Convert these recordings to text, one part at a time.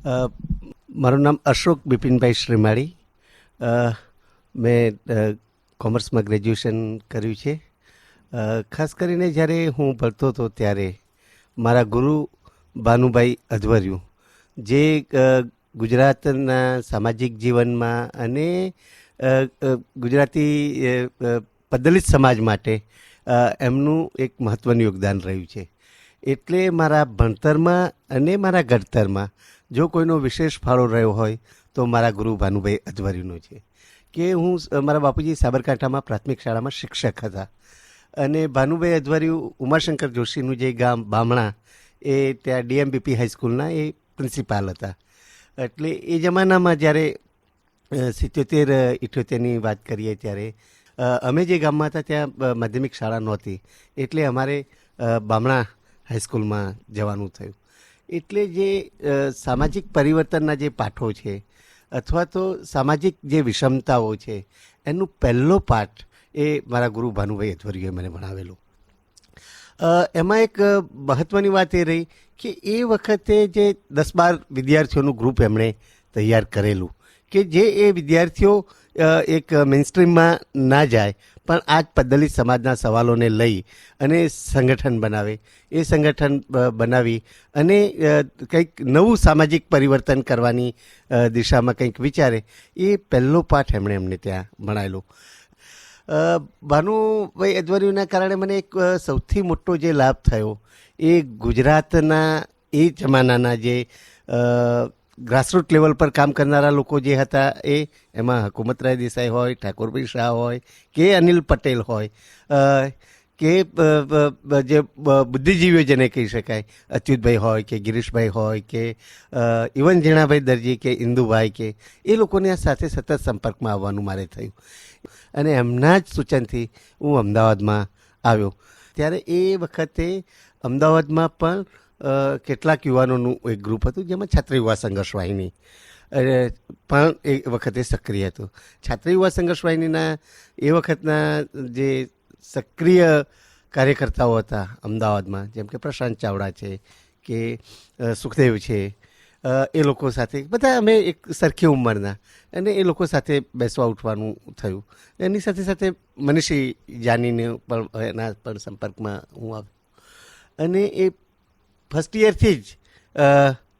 અ, મારું નામ અશોક બિપિનભાઈ શ્રીમાળી. મેં કોમર્સમાં ગ્રેજ્યુએશન કર્યું છે. ખાસ કરીને જ્યારે હું ભણતો હતો ત્યારે મારા ગુરુ ભાનુભાઈ અધવર્યુ જે ગુજરાતના સામાજિક જીવનમાં અને ગુજરાતી પદ્દલિત સમાજ માટે એમનું એક મહત્ત્વનું યોગદાન રહ્યું છે. એટલે મારા ભણતરમાં અને મારા ઘડતરમાં જો કોઈનો વિશેષ ફાળો રહ્યો હોય તો મારા ગુરુ ભાનુભાઈ અધવર્યુનો છે. કે હું મારા બાપુજી સાબરકાંઠામાં પ્રાથમિક શાળામાં શિક્ષક હતા અને ભાનુભાઈ અધવર્યુ ઉમાશંકર જોશીનું જે ગામ બામણા એ ત્યાં ડીએમબીપી હાઈસ્કૂલના એ પ્રિન્સિપાલ હતા. એટલે એ જમાનામાં જ્યારે 77-78ની વાત કરીએ ત્યારે અમે જે ગામમાં હતા ત્યાં માધ્યમિક શાળા નહોતી, એટલે અમારે બામણા હાઈસ્કૂલમાં જવાનું થયું. એટલે જે સામાજિક પરિવર્તનના જે પાઠો છે અથવા તો સામાજિક જે વિષમતાઓ છે એનું પહેલો પાઠ એ મારા ગુરુ ભાનુભાઈ અધવર્યુએ મને ભણાવેલો. એમાં એક મહત્ત્વની વાત એ રહી કે એ વખતે જે 10-12 વિદ્યાર્થીઓનું ગ્રુપ એમણે તૈયાર કરેલું કે જે એ વિદ્યાર્થીઓ એક મેઇનસ્ટ્રીમમાં ના જાય પણ આ જ પદ્દલિત સમાજના સવાલોને લઈ અને સંગઠન બનાવે. એ સંગઠન બનાવી અને કંઈક નવું સામાજિક પરિવર્તન કરવાની દિશામાં કંઈક વિચારે, એ પહેલો પાઠ એમણે અમને ત્યાં ભણાવેલો. ભાનુભાઈ અધવર્યુના કારણે મને એક સૌથી મોટો જે લાભ થયો એ ગુજરાતના એ જમાનાના જે ગ્રાસરૂટ લેવલ પર કામ કરનારા લોકો જે હતા એમાં હકુમતરાય દેસાઈ હોય, ઠાકોરભાઈ શાહ હોય કે અનિલ પટેલ હોય કે જે બુદ્ધિજીવીઓ જેને કહી શકાય અચ્યુતભાઈ હોય કે ગિરીશભાઈ હોય કે ઇવન ઝીણાભાઈ દરજી કે ઇન્દુભાઈ કે એ લોકોની સાથે સતત સંપર્કમાં આવવાનું મારે થયું અને એમના જ સૂચનથી હું અમદાવાદમાં આવ્યો. ત્યારે એ વખતે અમદાવાદમાં પણ કેટલાક યુવાનોનું એક ગ્રુપ હતું જેમાં છાત્ર યુવા સંઘર્ષ વાહિની પણ એ વખતે સક્રિય હતું. છાત્ર યુવા સંઘર્ષ વાહિનીના એ વખતના જે સક્રિય કાર્યકર્તાઓ હતા અમદાવાદમાં, જેમ કે પ્રશાંત ચાવડા છે કે સુખદેવ છે, એ લોકો સાથે બધા અમે એક સરખી ઉંમરના અને એ લોકો સાથે બેસવા ઉઠવાનું થયું. એની સાથે સાથે મનીષી જાનીને પણ એના પણ સંપર્કમાં હું આવ્યો અને એ ફર્સ્ટ યરથી જ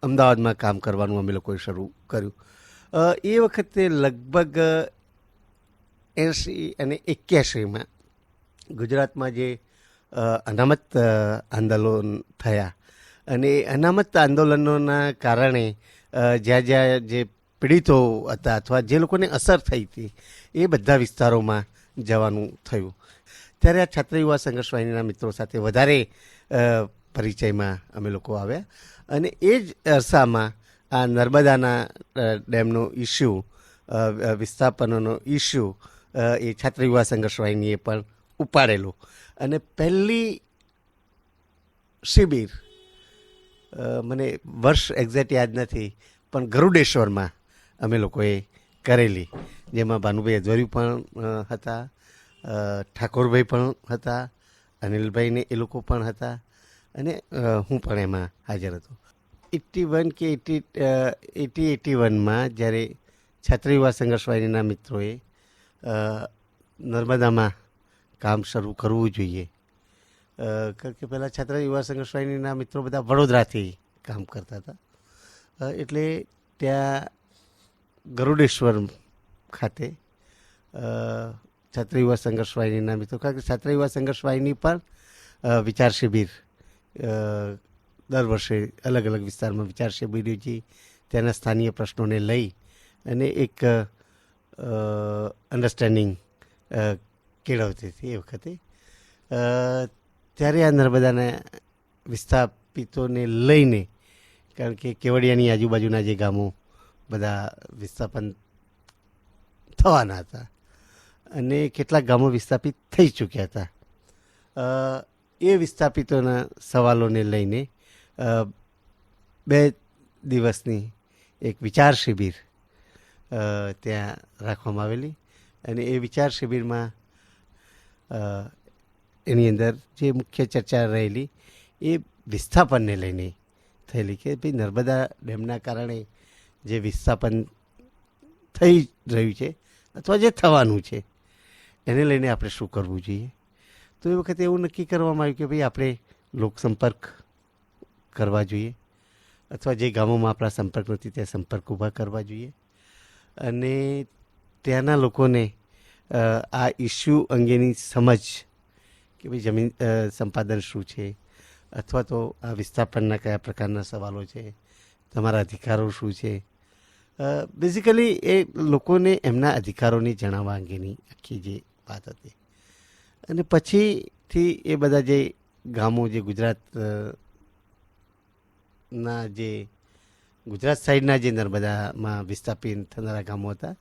અમદાવાદમાં કામ કરવાનું અમે લોકોએ શરૂ કર્યું. એ વખતે લગભગ 80 અને 81માં ગુજરાતમાં જે અનામત આંદોલન થયા અને એ અનામત આંદોલનોના કારણે જ્યાં જ્યાં જે પીડિતો હતા અથવા જે લોકોને અસર થઈ હતી એ બધા વિસ્તારોમાં જવાનું થયું. ત્યારે આ છાત્ર યુવા સંઘર્ષ વાહિનીના મિત્રો સાથે વધારે પરિચયમાં અમે લોકો આવ્યા અને એ જ અરસામાં આ નર્મદાના ડેમનો ઇસ્યુ, વિસ્થાપનનો ઇસ્યુ એ છાત્ર યુવા સંઘર્ષ વાહિનીએ પણ ઉપાડેલો અને પહેલી શિબિર મને વર્ષ એક્ઝેક્ટ યાદ નથી પણ ગરુડેશ્વરમાં અમે લોકોએ કરેલી, જેમાં ભાનુભાઈ અધવર્યુ પણ હતા, ઠાકોરભાઈ પણ હતા, અનિલભાઈને એ લોકો પણ હતા અને હું પણ એમાં હાજર હતો. 81 કે 81માં જ્યારે છાત્ર યુવા સંઘર્ષ વાહિનીના મિત્રોએ નર્મદામાં કામ શરૂ કરવું જોઈએ, કારણ કે પહેલાં છાત્ર યુવા સંઘર્ષ વાહિનીના મિત્રો બધા વડોદરાથી કામ કરતા હતા. એટલે ત્યાં ગરુડેશ્વર ખાતે છાત્ર યુવા સંઘર્ષ વાહિનીના મિત્રો, કારણ કે છાત્ર યુવા સંઘર્ષ વાહિની પણ વિચાર શિબિર દર વર્ષે અલગ અલગ વિસ્તારમાં વિચાર શિબિર યોજી ત્યાંના સ્થાનીય પ્રશ્નોને લઈ અને એક અન્ડરસ્ટેન્ડિંગ કેળવતી હતી. એ વખતે ત્યારે આ નર્મદાના વિસ્થાપિતોને લઈને, કારણ કે કેવડિયાની આજુબાજુના જે ગામો બધા વિસ્થાપન થવાના હતા અને કેટલાક ગામો વિસ્થાપિત થઈ ચૂક્યા હતા, એ વિસ્થાપિતોના સવાલોને લઈને 2 દિવસની એક વિચાર શિબિર ત્યાં રાખવામાં આવેલી અને એ વિચાર શિબિરમાં એની અંદર જે મુખ્ય ચર્ચા રહેલી એ વિસ્થાપનને લઈને થયેલી કે ભાઈ નર્મદા ડેમના કારણે જે વિસ્થાપન થઈ રહ્યું છે અથવા જે થવાનું છે એને લઈને આપણે શું કરવું જોઈએ. તો એ વખતે એવું નક્કી કરવામાં આવ્યું કે ભાઈ આપણે લોકસંપર્ક કરવા જોઈએ અથવા જે ગામોમાં આપણા સંપર્ક નથી ત્યાં સંપર્ક ઊભા કરવા જોઈએ અને ત્યાંના લોકોને આ ઇસ્યુ અંગેની સમજ કે ભાઈ જમીન સંપાદન શું છે અથવા તો આ વિસ્થાપનના કયા પ્રકારના સવાલો છે, તમારા અધિકારો શું છે, બેઝિકલી એ લોકોને એમના અધિકારોની જણાવવા અંગેની આખી જે વાત હતી. અને પછીથી એ બધા જે ગામો જે ગુજરાત સાઈડના જે નર્મદામાં વિસ્થાપિત થનારા ગામો હતા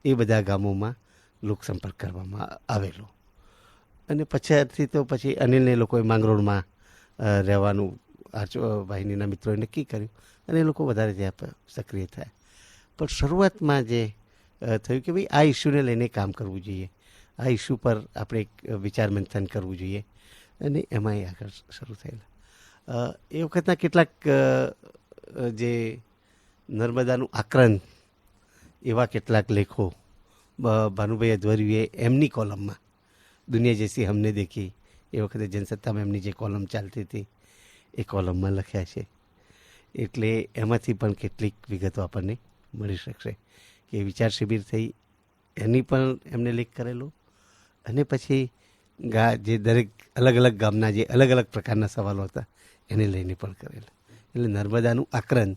એ બધા ગામોમાં લોકસંપર્ક કરવામાં આવેલો. અને પછીથી તો પછી અનિલને લોકોએ માંગરોળમાં રહેવાનું વાહિનીના મિત્રોએ નક્કી કર્યું અને એ લોકો વધારે ત્યાં સક્રિય થયા. પણ શરૂઆતમાં જે થયું કે ભાઈ આ ઇસ્યુને લઈને કામ કરવું જોઈએ, આ ઇસ્યુ પર આપણે એક વિચાર મંથન કરવું જોઈએ અને એમાં એ આગળ શરૂ થયેલા. એ વખતના કેટલાક જે નર્મદાનું આક્રંદ એવા કેટલાક લેખો ભાનુભાઈ અધવરીએ એમની કોલમમાં દુનિયા જૈસી હમને દેખી એ વખતે જનસત્તામાં એમની જે કોલમ ચાલતી હતી એ કોલમમાં લખ્યા છે. એટલે એમાંથી પણ કેટલીક વિગતો આપણને મળી શકશે કે વિચાર શિબિર થઈ એની પણ એમને લેખ કરેલો અને પછી જે દરેક અલગ અલગ ગામના જે અલગ અલગ પ્રકારના સવાલો હતા એને લઈને પણ કરેલા. એટલે નર્મદાનું આક્રંદ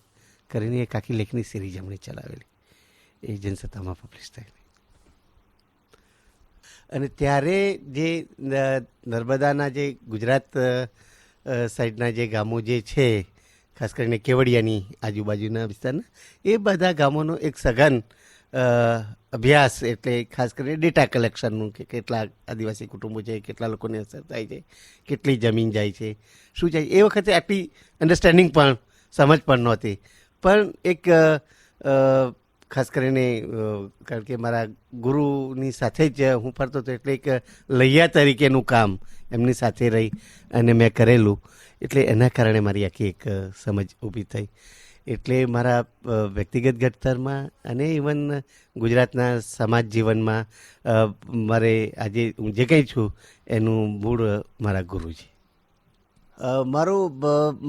કરીને એક આખી લેખની સિરીઝ એમણે ચલાવેલી એ જનસત્તામાં પબ્લિશ થયેલી. અને ત્યારે જે નર્મદાના જે ગુજરાત સાઈડના જે ગામો જે છે ખાસ કરીને કેવડિયાની આજુબાજુના વિસ્તારના એ બધા ગામોનો એક સઘન અભ્યાસ એટલે ખાસ કરીને ડેટા કલેક્શનનું કે કેટલા આદિવાસી કુટુંબો છે, કેટલા લોકોને અસર થાય છે, કેટલી જમીન જાય છે, શું જાય. એ વખતે આટલી અન્ડરસ્ટેન્ડિંગ પણ સમજ પણ નહોતી. પણ એક ખાસ કરીને કારણ કે મારા ગુરુની સાથે જ હું ફરતો હતો એટલે એક લૈયા તરીકેનું કામ એમની સાથે રહી અને મેં કરેલું એટલે એના કારણે મારી આખી એક સમજ ઊભી થઈ. એટલે મારા વ્યક્તિગત ઘડતરમાં અને ઇવન ગુજરાતના સમાજ જીવનમાં મારે આજે હું જે કંઈ છું એનું મૂળ મારા ગુરુજી.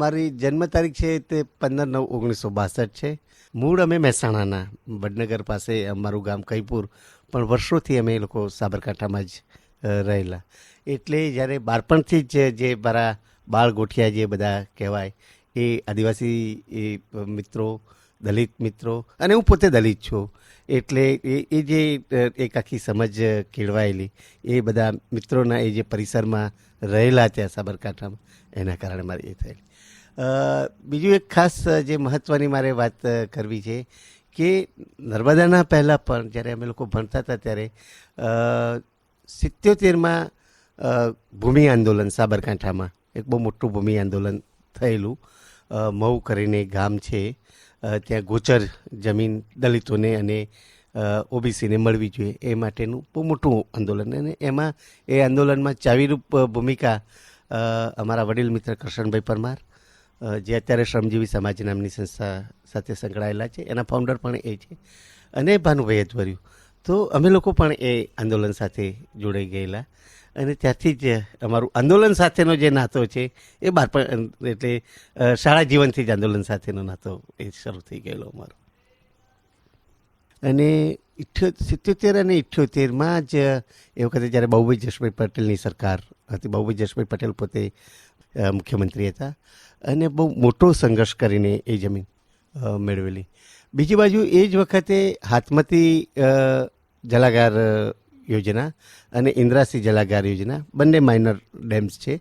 મારી જન્મ તારીખ છે તે 15/9/1962 છે. મૂળ અમે મહેસાણાના વડનગર પાસે અમારું ગામ કઈપુર, પણ વર્ષોથી અમે લોકો સાબરકાંઠામાં જ રહેલા. એટલે જ્યારે બાળપણથી જ જે મારા બાળ ગોઠિયા જે બધા કહેવાય એ આદિવાસી એ મિત્રો, દલિત મિત્રો, અને હું પોતે દલિત છું એટલે એ જે એક આખી સમજ કેળવાયેલી એ બધા મિત્રોના એ જે પરિસરમાં રહેલા ત્યાં સાબરકાંઠામાં એના કારણે મારી એ થયેલી. બીજું એક ખાસ જે મહત્ત્વની મારે વાત કરવી છે કે નર્મદાના પહેલાં પણ જ્યારે અમે લોકો ભણતા હતા ત્યારે 77માં ભૂમિ આંદોલન સાબરકાંઠામાં એક બહુ મોટું ભૂમિ આંદોલન થયેલું. મહુ કરીને ગામ છે ત્યાં ગોચર જમીન દલિતોને અને ઓબીસીને મળવી જોઈએ એ માટેનું બહુ મોટું આંદોલન. અને એમાં એ આંદોલનમાં ચાવીરૂપ ભૂમિકા અમારા વડીલ મિત્ર કરશનભાઈ પરમાર જે અત્યારે શ્રમજીવી સમાજ નામની સંસ્થા સાથે સંકળાયેલા છે, એના ફાઉન્ડર પણ એ છે, અને ભાનુભાઈ અધવર્યું. તો અમે લોકો પણ એ આંદોલન સાથે જોડાઈ ગયેલા અને ત્યાંથી જ અમારું આંદોલન સાથેનો જે નાતો છે એ બાળપણ એટલે શાળા જીવનથી જ આંદોલન સાથેનો નાતો એ શરૂ થઈ ગયેલો અમારો. અને 77 અને 78માં જ એ વખતે જ્યારે બાબુભાઈ જશભાઈ પટેલની સરકાર હતી, બાબુભાઈ જશભાઈ પટેલ પોતે મુખ્યમંત્રી હતા અને બહુ મોટો સંઘર્ષ કરીને એ જમીન મેળવેલી. બીજી બાજુ એ જ વખતે હાથમતી જલાગાર યોજના અને ઇન્દ્રાસી જલાગાર યોજના બંને માઇનર ડેમ્સ છે.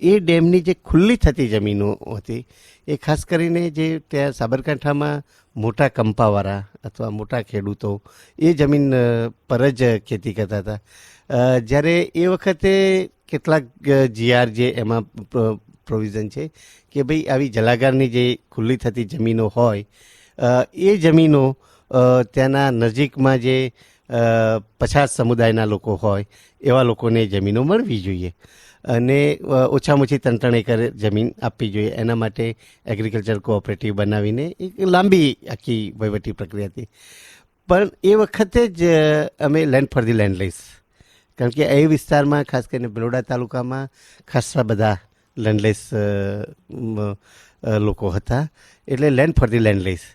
એ ડેમની જે ખુલ્લી થતી જમીનો હતી એ ખાસ કરીને જે ત્યાં સાબરકાંઠામાં મોટા કંપાવાળા અથવા મોટા ખેડૂતો એ જમીન પર જ ખેતી કરતા હતા. જ્યારે એ વખતે કેટલાક જીઆર જે એમાં પ્રોવિઝન છે કે ભાઈ આવી જલાગારની જે ખુલ્લી થતી જમીનો હોય એ જમીનો ત્યાંના નજીકમાં જે પછાત સમુદાયના લોકો હોય એવા લોકોને જમીનો મળવી જોઈએ. અને ઓછામાં ઓછી 3 એકર જમીન આપવી જોઈએ. એના માટે એગ્રીકલ્ચર કોઓપરેટિવ બનાવીને એક લાંબી આખી વહીવટી પ્રક્રિયા હતી. પણ એ વખતે જ અમે land for the land lease, કારણ કે એ વિસ્તારમાં ખાસ કરીને બરોડા તાલુકામાં ખાસા બધા લેન્ડલેસ લોકો હતા. એટલે land for the land lease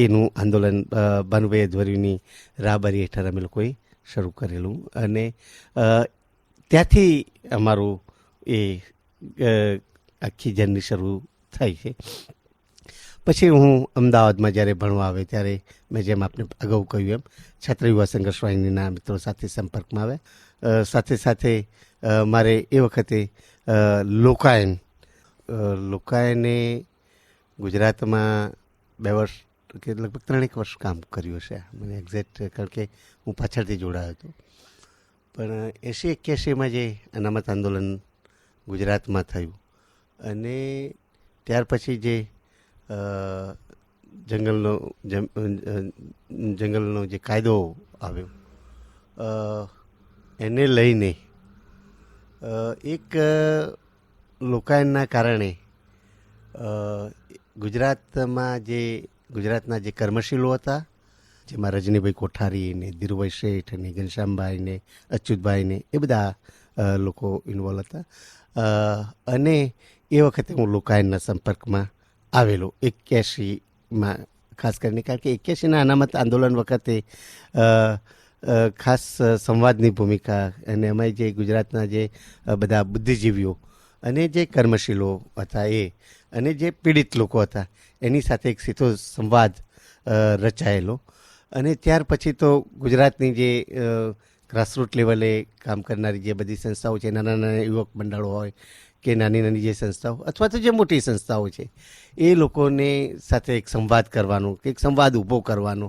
એનું આંદોલન ભાનુભાઈ અધવરીની રાહબરી હેઠળ અમે લોકોએ શરૂ કરેલું. અને ત્યાંથી અમારું એ આખી જર્ની શરૂ થઈ છે. પછી હું અમદાવાદમાં જ્યારે ભણવા આવે ત્યારે મેં જેમ આપને અગાઉ કહ્યું એમ છાત્ર યુવા સંઘર્ષ વાહિનીના મિત્રો સાથે સંપર્કમાં આવ્યા. સાથે સાથે મારે એ વખતે લોકાયને ગુજરાતમાં 2 વર્ષ કે લગભગ 3 વર્ષ કામ કર્યું છે. મને એક્ઝેક્ટ કારણ કે હું પાછળથી જોડાયો હતો. પણ 80-81માં જે અનામત આંદોલન ગુજરાતમાં થયું અને ત્યાર પછી જે જંગલનો જે કાયદો આવ્યો એને લઈને એક લોકાયનના કારણે ગુજરાતના જે કર્મશીલો હતા, જેમાં રજનીભાઈ કોઠારી ને ધીરુભાઈ શેઠ ને ઘનશ્યામભાઈ ને અચ્યુતભાઈ ને એ બધા લોકો ઇન્વોલ્વ હતા. અને એ વખતે હું લોકાયનના સંપર્કમાં આવેલો 81માં ખાસ કરીને, કારણ કે 81ના અનામત આંદોલન વખતે ખાસ સંવાદની ભૂમિકા અને એમાં જે ગુજરાતના જે બધા બુદ્ધિજીવીઓ અને જે કર્મશીલો હતા એ અને જે પીડિત લોકો હતા એની સાથે એક સીધો સંવાદ રચાયેલો. અને ત્યાર પછી તો ગુજરાતની જે ગ્રાસરૂટ લેવલે કામ કરનારી જે બધી સંસ્થાઓ છે, નાના નાના યુવક મંડળો હોય કે નાની નાની જે સંસ્થાઓ અથવા તો જે મોટી સંસ્થાઓ છે એ લોકોને સાથે એક સંવાદ કરવાનો કે એક સંવાદ ઊભો કરવાનો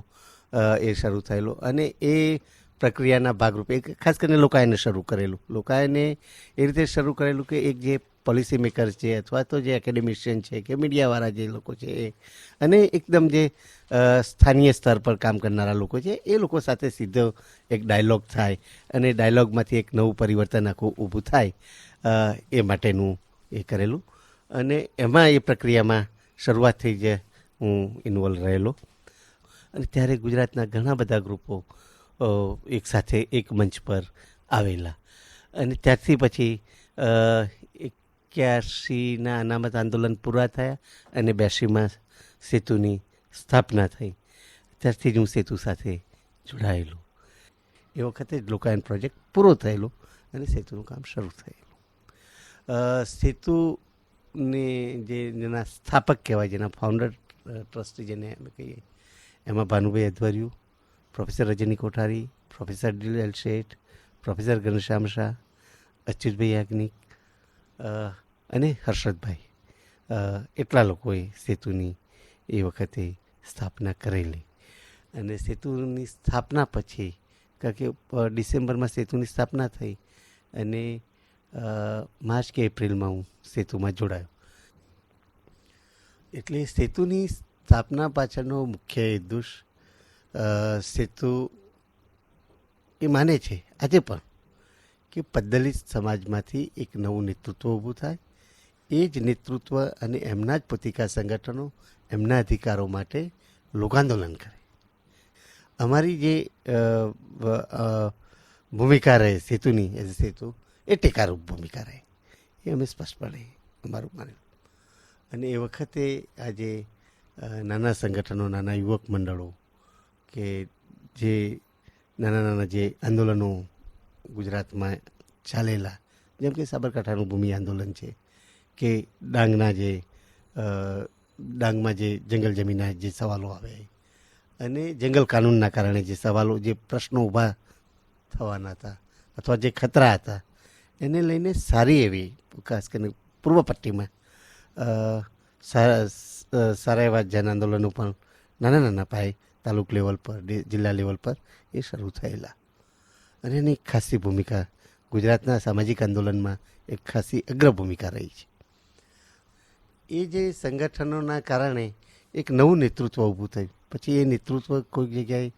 એ શરૂ થયેલો. અને એ પ્રક્રિયાના ભાગરૂપે ખાસ કરીને લોકાયને શરૂ કરેલું. લોકાયને એ રીતે શરૂ કરેલું કે એક જે પોલિસી મેકર્સ છે અથવા તો જે એકેડેમિશિયન છે કે મીડિયાવાળા જે લોકો છે એ અને એકદમ જે સ્થાનીય સ્તર પર કામ કરનારા લોકો છે એ લોકો સાથે સીધો એક ડાયલોગ થાય અને ડાયલોગમાંથી એક નવું પરિવર્તન આખું ઊભું થાય એ માટેનું એ કરેલું. અને એમાં એ પ્રક્રિયામાં શરૂઆતથી જ હું ઇન્વોલ્વ રહેલો. અને ત્યારે ગુજરાતના ઘણા બધા ગ્રુપો એક સાથે એક મંચ પર આવેલા. અને ત્યારથી પછી 81ના અનામત આંદોલન પૂરા થયા અને 82માં સેતુની સ્થાપના થઈ. ત્યારથી જ હું સેતુ સાથે જોડાયેલો. એ વખતે જ લોકાયન પ્રોજેક્ટ પૂરો થયેલો અને સેતુનું કામ શરૂ થયેલું. સેતુની જેના સ્થાપક કહેવાય, જેના ફાઉન્ડર ટ્રસ્ટી જેને અમે કહીએ, એમાં ભાનુભાઈ અધવરિયું, પ્રોફેસર રજની કોઠારી, પ્રોફેસર ડીએલ શેઠ, પ્રોફેસર ઘનશ્યામ શાહ, અચ્યુતભાઈ યાજ્ઞિક અને હર્ષદભાઈ, એટલા લોકોએ સેતુની એ વખતે સ્થાપના કરેલી. અને સેતુની સ્થાપના પછી, કારણ કે ડિસેમ્બરમાં સેતુની સ્થાપના થઈ અને માર્ચ કે એપ્રિલમાં હું સેતુમાં જોડાયો. એટલે સેતુની સ્થાપના પાછળનો મુખ્ય ઉદ્દેશ સેતુ એ માને છે આજે પણ કે પદ્દલિત સમાજમાંથી એક નવું નેતૃત્વ ઊભું થાય. એ જ નેતૃત્વ અને એમના જ પોતિકા સંગઠનો એમના અધિકારો માટે લોકાંદોલન કરે. અમારી જે ભૂમિકા રહે સેતુની એઝ સેતુ એ ટેકારૂપ ભૂમિકા રહે, એ અમે સ્પષ્ટપણે અમારું માનેલું. અને એ વખતે આજે નાના સંગઠનો, નાના યુવક મંડળો કે જે નાના નાના જે આંદોલનો ગુજરાતમાં ચાલેલા, જેમ કે સાબરકાંઠાનું ભૂમિ આંદોલન છે કે ડાંગમાં જે જંગલ જમીનના જે સવાલો આવે અને જંગલ કાનૂનના કારણે જે સવાલો, જે પ્રશ્નો ઊભા થવાના હતા અથવા જે ખતરા હતા એને લઈને સારી એવી ખાસ કરીને પૂર્વ પટ્ટીમાં સારા એવા જન આંદોલનો પણ નાના નાના પાયે તાલુક લેવલ પર, જિલ્લા લેવલ પર એ શરૂ થયેલા. અને એની ખાસી ભૂમિકા ગુજરાતના સામાજિક આંદોલનમાં એક ખાસી અગ્ર ભૂમિકા રહી છે. એ જે સંગઠનોના કારણે એક નવું નેતૃત્વ ઊભું થયું. પછી એ નેતૃત્વ કોઈક જગ્યાએ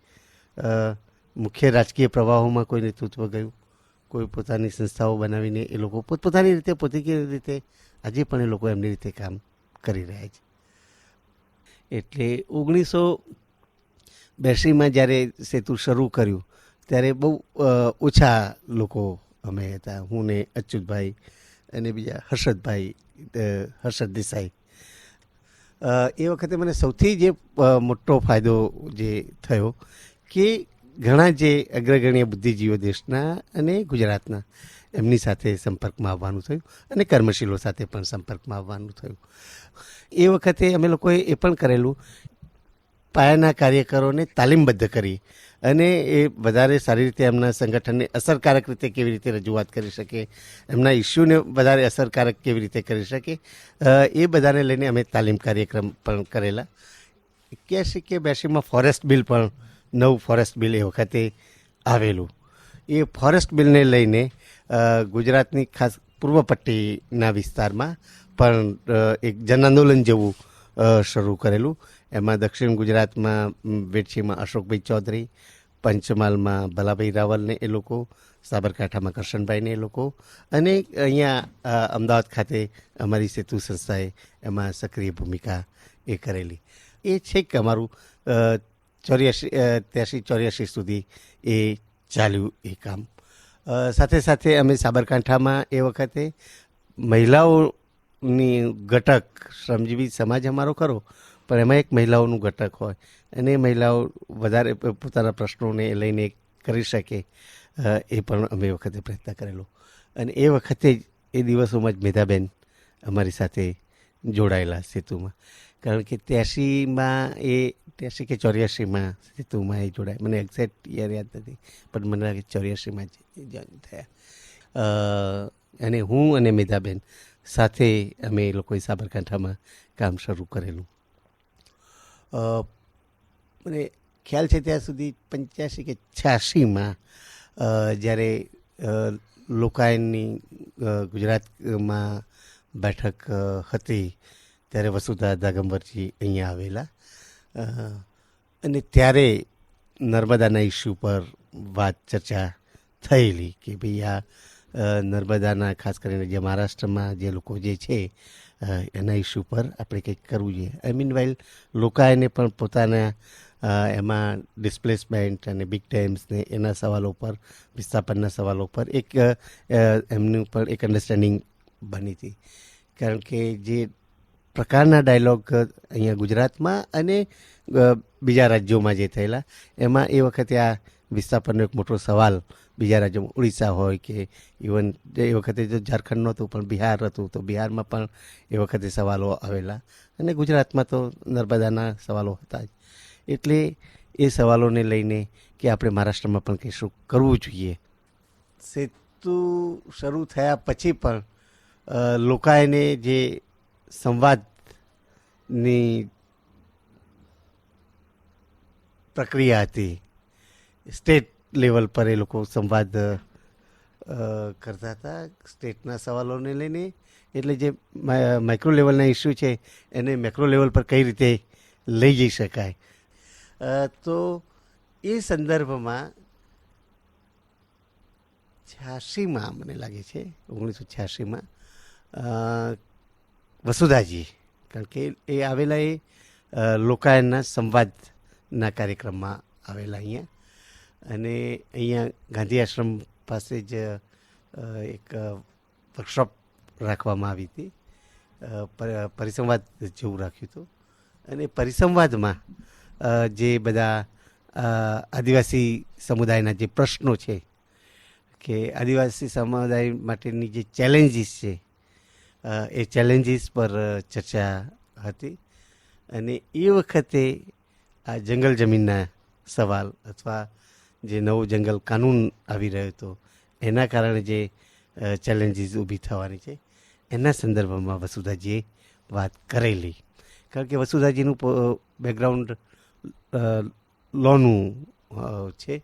મુખ્ય રાજકીય પ્રવાહોમાં કોઈ નેતૃત્વ ગયું, કોઈ પોતાની સંસ્થાઓ બનાવીને એ લોકો પોતપોતાની રીતે પોતાની રીતે આજે પણ એ લોકો એમની રીતે કામ કરી રહ્યા છે. એટલે 1982માં જ્યારે સેતુ શરૂ કર્યું ત્યારે બહુ ઓછા લોકો અમે હતા, હું ને અચ્યુતભાઈ અને બીજા હર્ષદ દેસાઈ. એ વખતે મને સૌથી જે મોટો ફાયદો જે થયો કે ઘણા જે અગ્રગણ્ય બુદ્ધિજીવીઓ દેશના અને ગુજરાતના એમની સાથે સંપર્કમાં આવવાનું થયું અને કર્મશીલો સાથે પણ સંપર્કમાં આવવાનું થયું. એ વખતે અમે લોકોએ એ પણ કરેલું, પાયાના કાર્યકરોને તાલીમબદ્ધ કરી અને એ વધારે સારી રીતે એમના સંગઠનને અસરકારક રીતે કેવી રીતે રજૂઆત કરી શકે, એમના ઇસ્યુને વધારે અસરકારક કેવી રીતે કરી શકે, એ બધાને લઈને અમે તાલીમ કાર્યક્રમ પણ કરેલા. 81 કે 82માં ફોરેસ્ટ બિલ પણ નવું ફોરેસ્ટ બિલ એ વખતે આવેલું. એ ફોરેસ્ટ બિલને લઈને ગુજરાતની ખાસ પૂર્વ પટ્ટીના વિસ્તારમાં પણ એક જન આંદોલન જેવું શરૂ કરેલું. એમાં દક્ષિણ ગુજરાતમાં વેડછીમાં અશોકભાઈ ચૌધરી, પંચમહાલમાં ભલાભાઈ રાવલને એ લોકો, સાબરકાંઠામાં કરશનભાઈને એ લોકો, અને અહીંયા અમદાવાદ ખાતે અમારી સેતુ સંસ્થાએ એમાં સક્રિય ભૂમિકા એ કરેલી. એ છે કે અમારું 83-84 સુધી એ ચાલ્યું એ કામ. સાથે સાથે અમે સાબરકાંઠામાં એ વખતે મહિલાઓની ઘટક, શ્રમજીવી સમાજ અમારો ખરો, પણ એમાં એક મહિલાઓનું ઘટક હોય અને મહિલાઓ વધારે પોતાના પ્રશ્નોને લઈને કરી શકે, એ પણ અમે એ વખતે પ્રયત્ન કરેલો. અને એ વખતે જ એ દિવસોમાં જ મેધાબેન અમારી સાથે જોડાયેલા સેતુમાં, કારણ કે 83માં એ 83 કે 84માં સેતુમાં એ જોડાય. મને એક્ઝેક્ટ યર યાદ નથી, પણ મને લાગે 84માં જ જોઈન થયા. અને હું અને મેધાબેન સાથે અમે એ લોકોએ સાબરકાંઠામાં કામ શરૂ કરેલું. મને ખ્યાલ છે ત્યાં સુધી 85 કે 86માં જ્યારે લોકાયનની ગુજરાતમાં બેઠક હતી ત્યારે વસુધા દાગંબરજી અહીંયા આવેલા, અને ત્યારે નર્મદાના ઇસ્યુ પર વાત ચર્ચા થયેલી કે ભાઈ આ નર્મદાના ખાસ કરીને જે મહારાષ્ટ્રમાં જે લોકો જે છે એના ઇસ્યુ પર આપણે કંઈક કરવું જોઈએ. આઈ મીન વાઇલ લોકાયને પણ પોતાના એમાં ડિસ્પ્લેસમેન્ટ અને બિગ ડેમ્સને એના સવાલો પર, વિસ્થાપનના સવાલો પર એક એમનું પણ એક અન્ડરસ્ટેન્ડિંગ બની હતી. કારણ કે જે પ્રકારના ડાયલોગ અહીંયા ગુજરાતમાં અને બીજા રાજ્યોમાં જે થયેલા, એમાં એ વખતે આ વિસ્થાપનનો એક મોટો સવાલ બીજા રાજ્યોમાં, ઉડીસા હોય કે ઇવન એ વખતે જો ઝારખંડ નહોતું પણ બિહાર હતું, તો બિહારમાં પણ એ વખતે સવાલો આવેલા, અને ગુજરાતમાં તો નર્મદાના સવાલો હતા જ. એટલે એ સવાલોને લઈને કે આપણે મહારાષ્ટ્રમાં પણ કંઈ શું કરવું જોઈએ. સેતુ શરૂ થયા પછી પણ લોકાયને જે સંવાદની પ્રક્રિયા હતી, સ્ટેટ લેવલ પર એ લોકો સંવાદ કરતા હતા સ્ટેટના સવાલોને લઈને. એટલે જે માઇક્રો લેવલના ઇસ્યુ છે એને મેક્રો લેવલ પર કઈ રીતે લઈ જઈ શકાય. તો એ સંદર્ભમાં 86માં મને લાગે છે 1986માં વસુધાજી, કારણ કે એ આવેલા એ લોકાયનના સંવાદના કાર્યક્રમમાં આવેલા અહીંયા, અને અહીંયા ગાંધી આશ્રમ પાસે જ એક વર્કશોપ રાખવામાં આવી હતી, પરિસંવાદ જેવું રાખ્યું હતું. અને પરિસંવાદમાં જે બધા આદિવાસી સમુદાયના જે પ્રશ્નો છે કે આદિવાસી સમુદાય માટેની જે ચેલેન્જીસ છે એ ચેલેન્જીસ પર ચર્ચા હતી. અને એ વખતે આ જંગલ જમીનના સવાલ અથવા જે નવો જંગલ કાનૂન આવી રહ્યો હતો એના કારણે જે ચેલેન્જીસ ઊભી થવાની છે એના સંદર્ભમાં વસુધાજીએ વાત કરેલી. કારણ કે વસુધાજીનું બેકગ્રાઉન્ડ લોનું છે,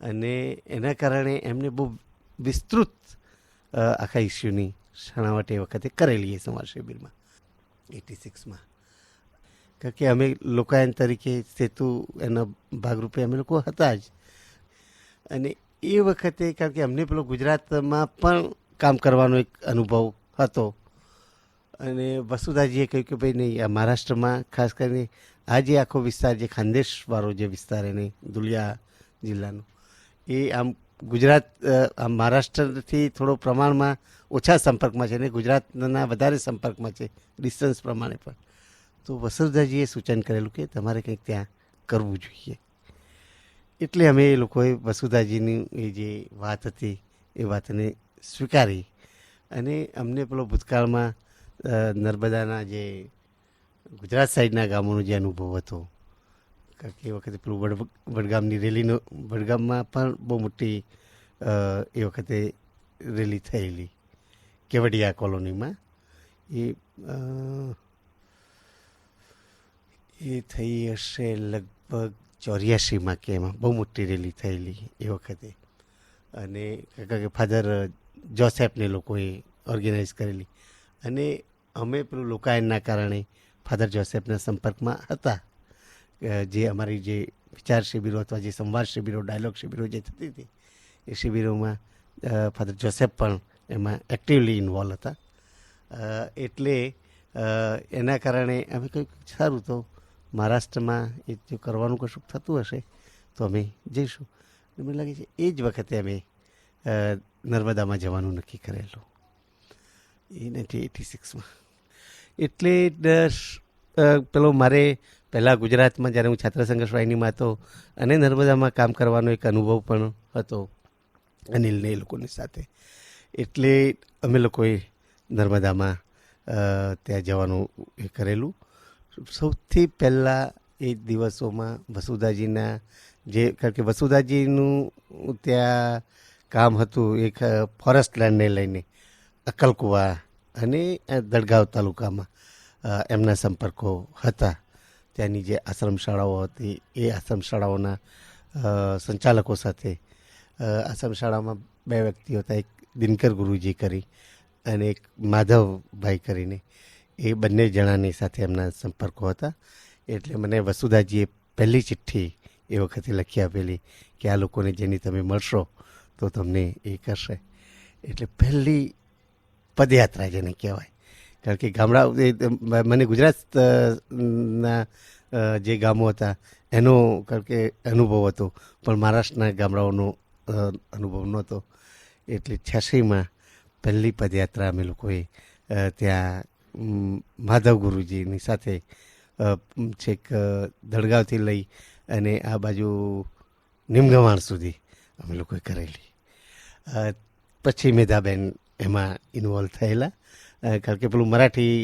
અને એના કારણે એમને બહુ વિસ્તૃત આખા ઇસ્યુની છણાવટ એ વખતે કરેલી એ સમાજ શિબિરમાં 86માં. કારણ કે અમે લોકાયન તરીકે સેતુ એના ભાગરૂપે અમે લોકો હતા જ, અને એ વખતે કારણ કે અમને પેલો ગુજરાતમાં પણ કામ કરવાનો એક અનુભવ હતો અને વસુધાજીએ કહ્યું કે ભાઈ નહીં, આ મહારાષ્ટ્રમાં ખાસ કરીને આ જે આખો વિસ્તાર જે ખાનદેશવાળો જે વિસ્તાર એને દુલિયા જિલ્લાનો એ આમ ગુજરાત આમ મહારાષ્ટ્રથી થોડો પ્રમાણમાં ઓછા સંપર્કમાં છે અને ગુજરાતના વધારે સંપર્કમાં છે ડિસ્ટન્સ પ્રમાણે પણ. તો વસુધાજીએ સૂચન કરેલું કે તમારે કંઈક ત્યાં કરવું જોઈએ. એટલે અમે એ લોકોએ વસુધાજીની એ જે વાત હતી એ વાતને સ્વીકારી અને અમને પેલો ભૂતકાળમાં નર્મદાના જે ગુજરાત સાઈડના ગામોનો જે અનુભવ હતો, કારણ કે એ વખતે પેલું વડગામની રેલીનો વડગામમાં પણ બહુ મોટી એ વખતે રેલી થયેલી કેવડિયા કોલોનીમાં. એ થઈ હશે લગભગ 84માં કે એમાં બહુ મોટી રેલી થયેલી એ વખતે. અને કારણ કે ફાધર જોસેફને લોકોએ ઓર્ગેનાઇઝ કરેલી અને અમે પેલું લોકાયનના કારણે ફાધર જોસેફના સંપર્કમાં હતા. જે અમારી જે વિચાર શિબિરો અથવા જે સંવાદ શિબિરો, ડાયલોગ શિબિરો જે થતી હતી એ શિબિરોમાં ફાધર જોસેફ પણ એમાં એક્ટિવલી ઇન્વોલ્વ હતા. એટલે એના કારણે અમે કહ્યું સારું, તો મહારાષ્ટ્રમાં એ જો કરવાનું કશું થતું હશે તો અમે જઈશું. મને લાગે છે એ જ વખતે અમે નર્મદામાં જવાનું નક્કી કરેલું એ 1986માં. એટલે પેલો મારે પહેલાં ગુજરાતમાં જ્યારે હું છાત્ર સંઘર્ષ વાહિનીમાં હતો અને નર્મદામાં કામ કરવાનો એક અનુભવ પણ હતો અનિલને એ લોકોની સાથે. એટલે અમે લોકોએ નર્મદામાં ત્યાં જવાનું એ કરેલું. સૌથી પહેલાં એ દિવસોમાં વસુધાજીના જે, કારણ કે વસુધાજીનું ત્યાં કામ હતું એક ફોરેસ્ટ લેન્ડને લઈને અક્કલકુવા અને દડગાંવ તાલુકામાં એમના સંપર્કો હતા. ત્યાંની જે આશ્રમ શાળાઓ હતી એ આશ્રમ શાળાઓના સંચાલકો સાથે આશ્રમ શાળામાં 2 વ્યક્તિઓ હતા, એક દિનકર ગુરુજી કરી અને એક માધવભાઈ કરીને. એ બંને જણાની સાથે એમના સંપર્કો હતા. એટલે મને વસુધાજીએ પહેલી ચિઠ્ઠી એ વખતે લખી આપેલી કે આ લોકોને જેની તમે મળશો તો તમને એ કરશે. એટલે પહેલી પદયાત્રા જેને કહેવાય, કારણ કે ગામડા મને ગુજરાતના જે ગામો હતા એનો કારણ કે અનુભવ હતો પણ મહારાષ્ટ્રના ગામડાઓનો અનુભવ નહોતો. એટલે 86માં પહેલી પદયાત્રા અમે લોકોએ ત્યાં માધવ ગુરુજીની સાથે છેક દડગાંવથી લઈ અને આ બાજુ નિમગવાણ સુધી અમે લોકોએ કરેલી. પછી મેધાબેન એમાં ઇન્વોલ્વ થયેલા, કારણ કે પેલું મરાઠી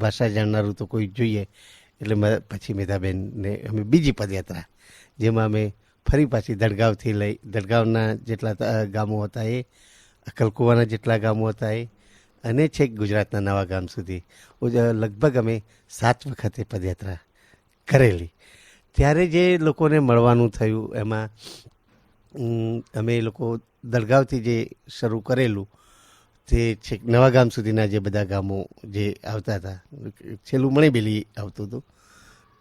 ભાષા જાણનારું તો કોઈ જોઈએ. એટલે પછી મેધાબેનને અમે બીજી પદયાત્રા, જેમાં અમે ફરી પાછી દડગાંવથી લઈ, દડગાંવના જેટલા ગામો હતા એ, અક્કલકુવાના જેટલા ગામો હતા એ, અને છેક ગુજરાતના નવા ગામ સુધી લગભગ અમે 7 વખતે પદયાત્રા કરેલી. ત્યારે જે લોકોને મળવાનું થયું એમાં અમે એ લોકો દડગાંવથી જે શરૂ કરેલું તે છેક નવા ગામ સુધીના જે બધા ગામો જે આવતા હતા, છેલ્લું મણીબેલી આવતું હતું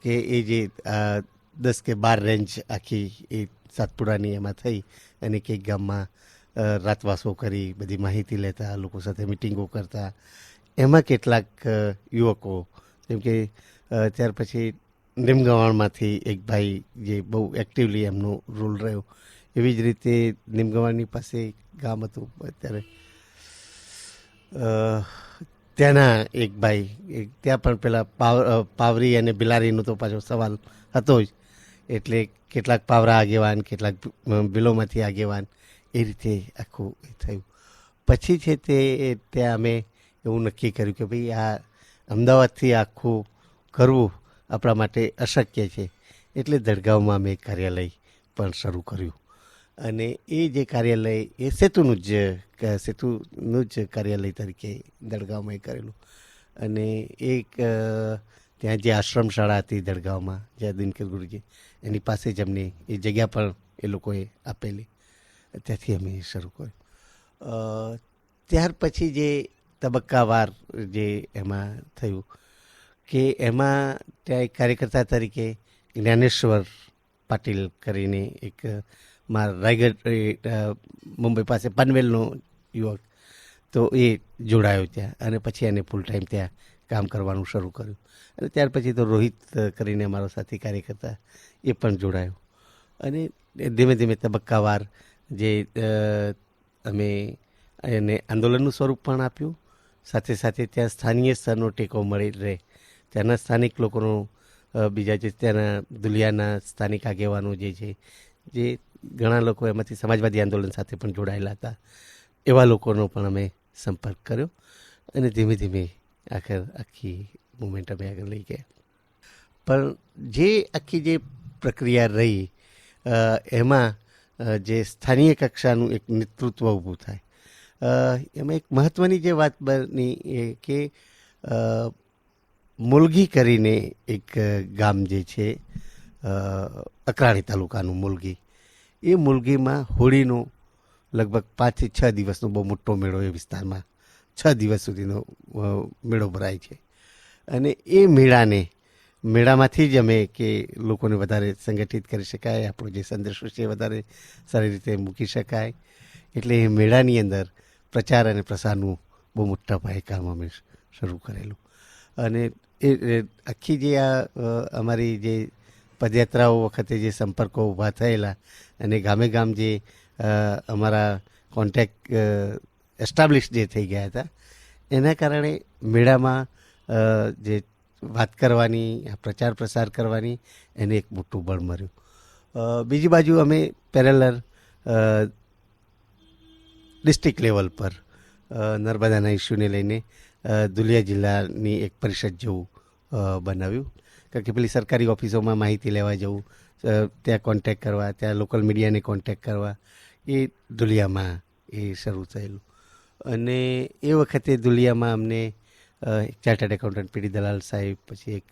કે એ જે 10 કે 12 રેન્જ આખી એ સાતપુડાની એમાં થઈ અને કંઈક ગામમાં રાતવાસો કરી બધી માહિતી લેતા, લોકો સાથે મિટિંગો કરતા. એમાં કેટલાક યુવકો, જેમ કે ત્યાર પછી નિમગવાણમાંથી એક ભાઈ જે બહુ એક્ટિવલી એમનો રોલ રહ્યો, એવી જ રીતે નિમગવાણની પાસે એક ગામ હતું અત્યારે ત્યાંના એક ભાઈ, ત્યાં પણ પેલા પાવરી અને બિલારીનો તો પાછો સવાલ હતો જ. એટલે કેટલાક પાવરા આગેવાન, કેટલાક બિલોમાંથી આગેવાન, એ રીતે આખું એ થયું. પછી છે તે ત્યાં અમે એવું નક્કી કર્યું કે ભાઈ આ અમદાવાદથી આખું કરવું આપણા માટે અશક્ય છે. એટલે દડગાંવમાં અમે કાર્યાલય પણ શરૂ કર્યું અને એ જે કાર્યાલય એ સેતુનું જ કાર્યાલય તરીકે દડગાંવમાં કરેલું. અને એક ત્યાં જે આશ્રમ શાળા હતી દડગાંવમાં, જ્યાં દિનકર ગુરુજી, એની પાસે જ અમને એ જગ્યા પણ એ લોકોએ આપેલી. ત્યાંથી અમે શરૂ કર્યું. ત્યાર પછી જે તબક્કાવાર જે એમાં થયું કે એમાં ત્યાં એક કાર્યકર્તા તરીકે જ્ઞાનેશ્વર પાટીલ કરીને એક રાયગઢ મુંબઈ પાસે પનવેલનો યુવક, તો એ જોડાયો ત્યાં અને પછી એને ફૂલ ટાઈમ ત્યાં કામ કરવાનું શરૂ કર્યું. અને ત્યાર પછી તો રોહિત કરીને અમારો સાથી કાર્યકર્તા એ પણ જોડાયો. અને ધીમે ધીમે તબક્કાવાર જે અમે એને આંદોલનનું સ્વરૂપ પણ આપ્યું, સાથે સાથે ત્યાં સ્થાનીય સ્તરનો ટેકો મળી રહે, ત્યાંના સ્થાનિક લોકોનો, બીજા જે ત્યાંના દુલિયાના સ્થાનિક આગેવાનો જે છે, જે ઘણા લોકો એમાંથી સમાજવાદી આંદોલન સાથે પણ જોડાયેલા હતા, એવા લોકોનો પણ અમે સંપર્ક કર્યો અને ધીમે ધીમે આખી મુવમેન્ટ અમે આગળ લઈ ગયા. પણ જે આખી જે પ્રક્રિયા રહી એમાં જે સ્થાનીય કક્ષાનું એક નેતૃત્વ ઊભું થાય, એમાં એક મહત્ત્વની જે વાત બની એ કે મુલગી કરીને એક ગામ જે છે અકરાણી તાલુકાનું મુલગી, એ મુલગીમાં હોળીનો લગભગ 5 થી 6 દિવસનો બહુ મોટો મેળો એ વિસ્તારમાં 6 દિવસ સુધીનો મેળો ભરાય છે. અને એ મેળામાંથી જ અમે કે લોકોને વધારે સંગઠિત કરી શકાય, આપણો જે સંદેશો છે વધારે સારી રીતે મૂકી શકાય, એટલે એ મેળાની અંદર પ્રચાર અને પ્રસારનું બહુ મોટા પાયે કામ અમે શરૂ કરેલું. અને એ આખી જે અમારી જે પદયાત્રાઓ વખતે જે સંપર્કો ઊભા થયેલા અને ગામે ગામ જે અમારા કોન્ટેક્ટ એસ્ટાબ્લિશ જે થઈ ગયા હતા, એના કારણે મેળામાં જે વાત કરવાની, પ્રચાર પ્રસાર કરવાની, એને એક મોટું બળ મળ્યું. બીજી બાજુ અમે પેરેલલ ડિસ્ટ્રિક્ટ લેવલ પર નર્મદાના ઇસ્યુને લઈને દુલિયા જિલ્લાની એક પરિષદ જેવું બનાવ્યું. કારણ કે પેલી સરકારી ઓફિસોમાં માહિતી લેવા જવું, ત્યાં કોન્ટેક્ટ કરવા, ત્યાં લોકલ મીડિયાને કોન્ટેક્ટ કરવા, એ દુલિયામાં એ શરૂ થયેલું. અને એ વખતે દુલિયામાં અમને એક ચાર્ટર્ડ એકાઉન્ટન્ટ પીડી દલાલ સાહેબ, પછી એક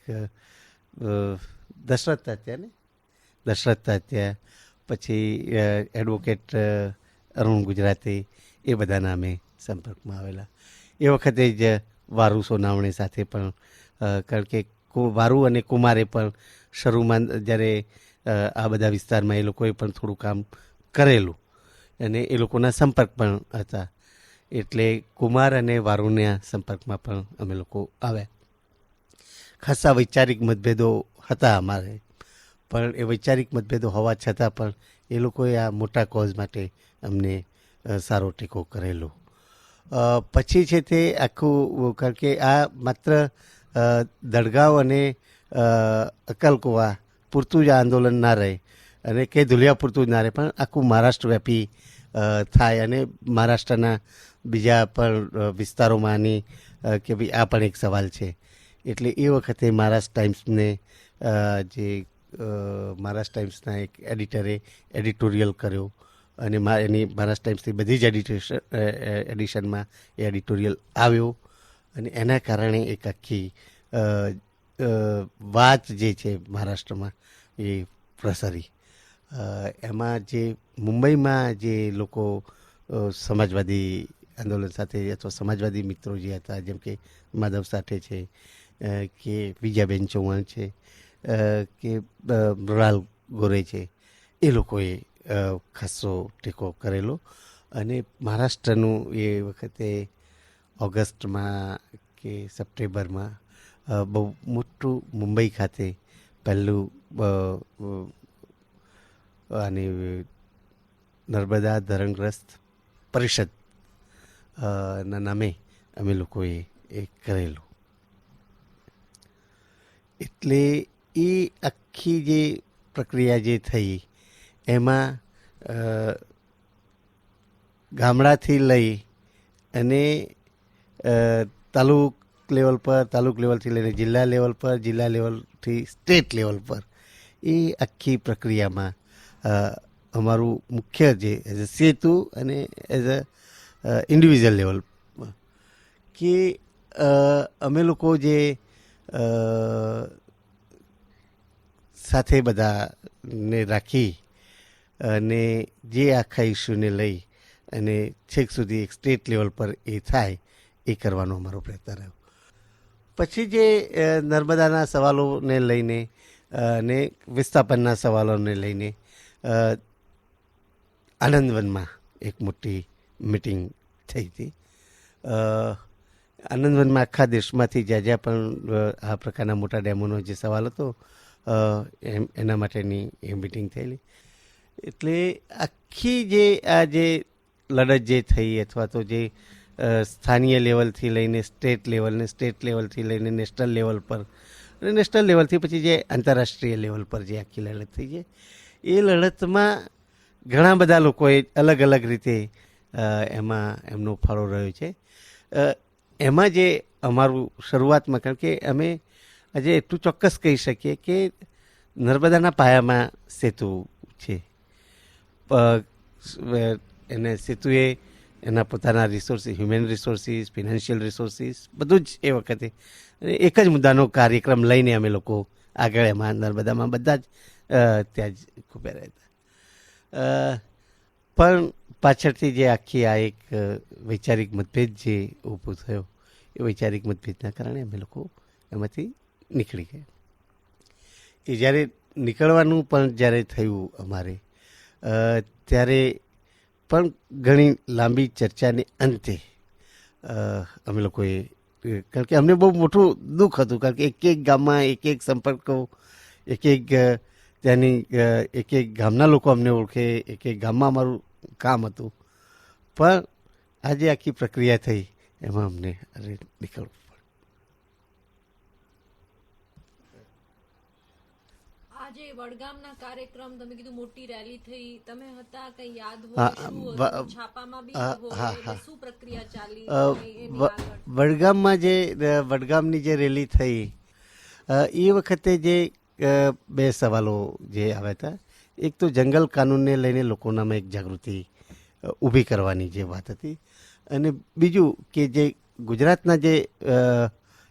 દશરથ તાત્યા, પછી એડવોકેટ અરુણ ગુજરાતી, એ બધાના અમે સંપર્કમાં આવેલા. એ વખતે જ વારુ સોનાવણે સાથે પણ, કારણ કે વારુ અને કુમારે પણ શરૂમાં જ્યારે આ બધા વિસ્તારમાં એ લોકોએ પણ થોડું કામ કરેલું અને એ લોકોના સંપર્ક પણ હતા, એટલે કુમાર અને વારુના સંપર્કમાં પણ અમે લોકો આવ્યા. ખાસા વૈચારિક મતભેદો હતા અમારે, પણ એ વૈચારિક મતભેદો હોવા છતાં પણ એ લોકોએ આ મોટા કોઝ માટે અમને સારો ટેકો કરેલો. પછી છે તે આખું, કારણ કે આ માત્ર દડગાંવ અને અકલકુવા પૂરતું જ આંદોલન ના રહે અને કે ધુલિયા પૂરતું જ ના રહે, પણ આખું મહારાષ્ટ્ર વ્યાપી થાય અને મહારાષ્ટ્રના બીજા પણ વિસ્તારોમાં આની કે ભાઈ આ પણ એક સવાલ છે. એટલે એ વખતે મહારાષ્ટ્ર ટાઈમ્સને જે મહારાષ્ટ્ર ટાઈમ્સના એક એડિટરે એડિટોરિયલ કર્યો અને એની મહારાષ્ટ્ર ટાઈમ્સની બધી જ એડિશનમાં એ એડિટોરિયલ આવ્યો અને એના કારણે એક આખી વાત જે છે મહારાષ્ટ્રમાં એ પ્રસરી. એમાં જે મુંબઈમાં જે લોકો સમાજવાદી આંદોલન સાથે અથવા સમાજવાદી મિત્રો જે હતા, જેમ કે માધવ સાઠે છે, કે વિજયાબેન ચૌહાણ છે, કે મૃણાલ ગોરે છે, એ લોકોએ ખાસો ટેકો કરેલો. અને મહારાષ્ટ્રનું એ વખતે ઓગસ્ટમાં કે સપ્ટેમ્બરમાં બહુ મોટું મુંબઈ ખાતે પહેલું આની નર્મદા ધરણગ્રસ્ત પરિષદ ના નામે અમે લોકોએ એ કરેલું. એટલે એ આખી જે પ્રક્રિયા જે થઈ એમાં ગામડાથી લઈ અને તાલુક લેવલથી લઈને જિલ્લા લેવલ પર, જિલ્લા લેવલથી સ્ટેટ લેવલ પર, એ આખી પ્રક્રિયામાં અમારું મુખ્ય જે એઝ અ સેતુ અને એઝ અ ઇન્ડિવિજ્યુઅલ લેવલ કે અમે લોકો જે સાથે બધાને રાખી અને જે આખા ઇસ્યુને લઈ અને છેક સુધી એક સ્ટેટ લેવલ પર એ થાય, એ કરવાનો અમારો પ્રયત્ન રહ્યો. પછી જે નર્મદાના સવાલોને લઈને અને વિસ્થાપનના સવાલોને લઈને આનંદવનમાં એક મોટી મિટિંગ થઈ હતી. આનંદવનમાં આખા દેશમાંથી જ્યાં જ્યાં પણ આ પ્રકારના મોટા ડેમોનો જે સવાલ હતો એના માટેની એ મિટિંગ થયેલી. એટલે આખી આ જે લડત જે થઈ અથવા તો જે સ્થાનીય લેવલથી લઈને સ્ટેટ લેવલથી લઈને નેશનલ લેવલ પર અને નેશનલ લેવલથી પછી જે આંતરરાષ્ટ્રીય લેવલ પર જે આખી લડત થઈ છે એ લડતમાં ઘણા બધા લોકોએ અલગ અલગ રીતે એમાં એમનો ફાળો રહ્યો છે. એમાં જે અમારું શરૂઆતમાં, કારણ કે અમે આજે એટલું ચોક્કસ કહી શકીએ કે નર્મદાના પાયામાં સેતુ છે. એને સેતુએ એના પોતાના resources, human resources, financial resources બધું જ એ વખતે એક જ મુદ્દાનો કાર્યક્રમ લઈને અમે લોકો આગળ એમાં નર્મદામાં બધા જ ત્યાં જ ખૂબ્યા રહેતા. પણ પાછળથી જે આખી આ એક વૈચારિક મતભેદ જે ઊભો થયો એ વૈચારિક મતભેદના કારણે અમે લોકો એમાંથી નીકળી ગયા. એ જ્યારે નીકળવાનું પણ જ્યારે થયું અમારે ત્યારે પણ ઘણી લાંબી ચર્ચાને અંતે અમે લોકોએ, કારણ કે અમને બહુ મોટું દુઃખ હતું, કારણ કે એક ગામમાં એક સંપર્કો, એક ત્યાંની એક ગામના લોકો અમને ઓળખે, એક ગામમાં અમારું કામ હતું. પણ આજે આખી પ્રક્રિયા થઈ એમાં અમને નીકળવું પડે. આજે વડગામના કાર્યક્રમ, તમે કીધું મોટી રેલી થઈ, તમે હતા, કઈ યાદ હોય? શું હતું? છાપામાં બી હોય, એટલે શું પ્રક્રિયા ચાલી એની આગળ? વડગામની જે રેલી થઈ એ વખતે જે બે સવાલો જે આવ્યા હતા. એક તો જંગલ કાનૂનને લઈને લોકોનામાં એક જાગૃતિ ઊભી કરવાની જે વાત હતી, અને બીજું કે જે ગુજરાતના જે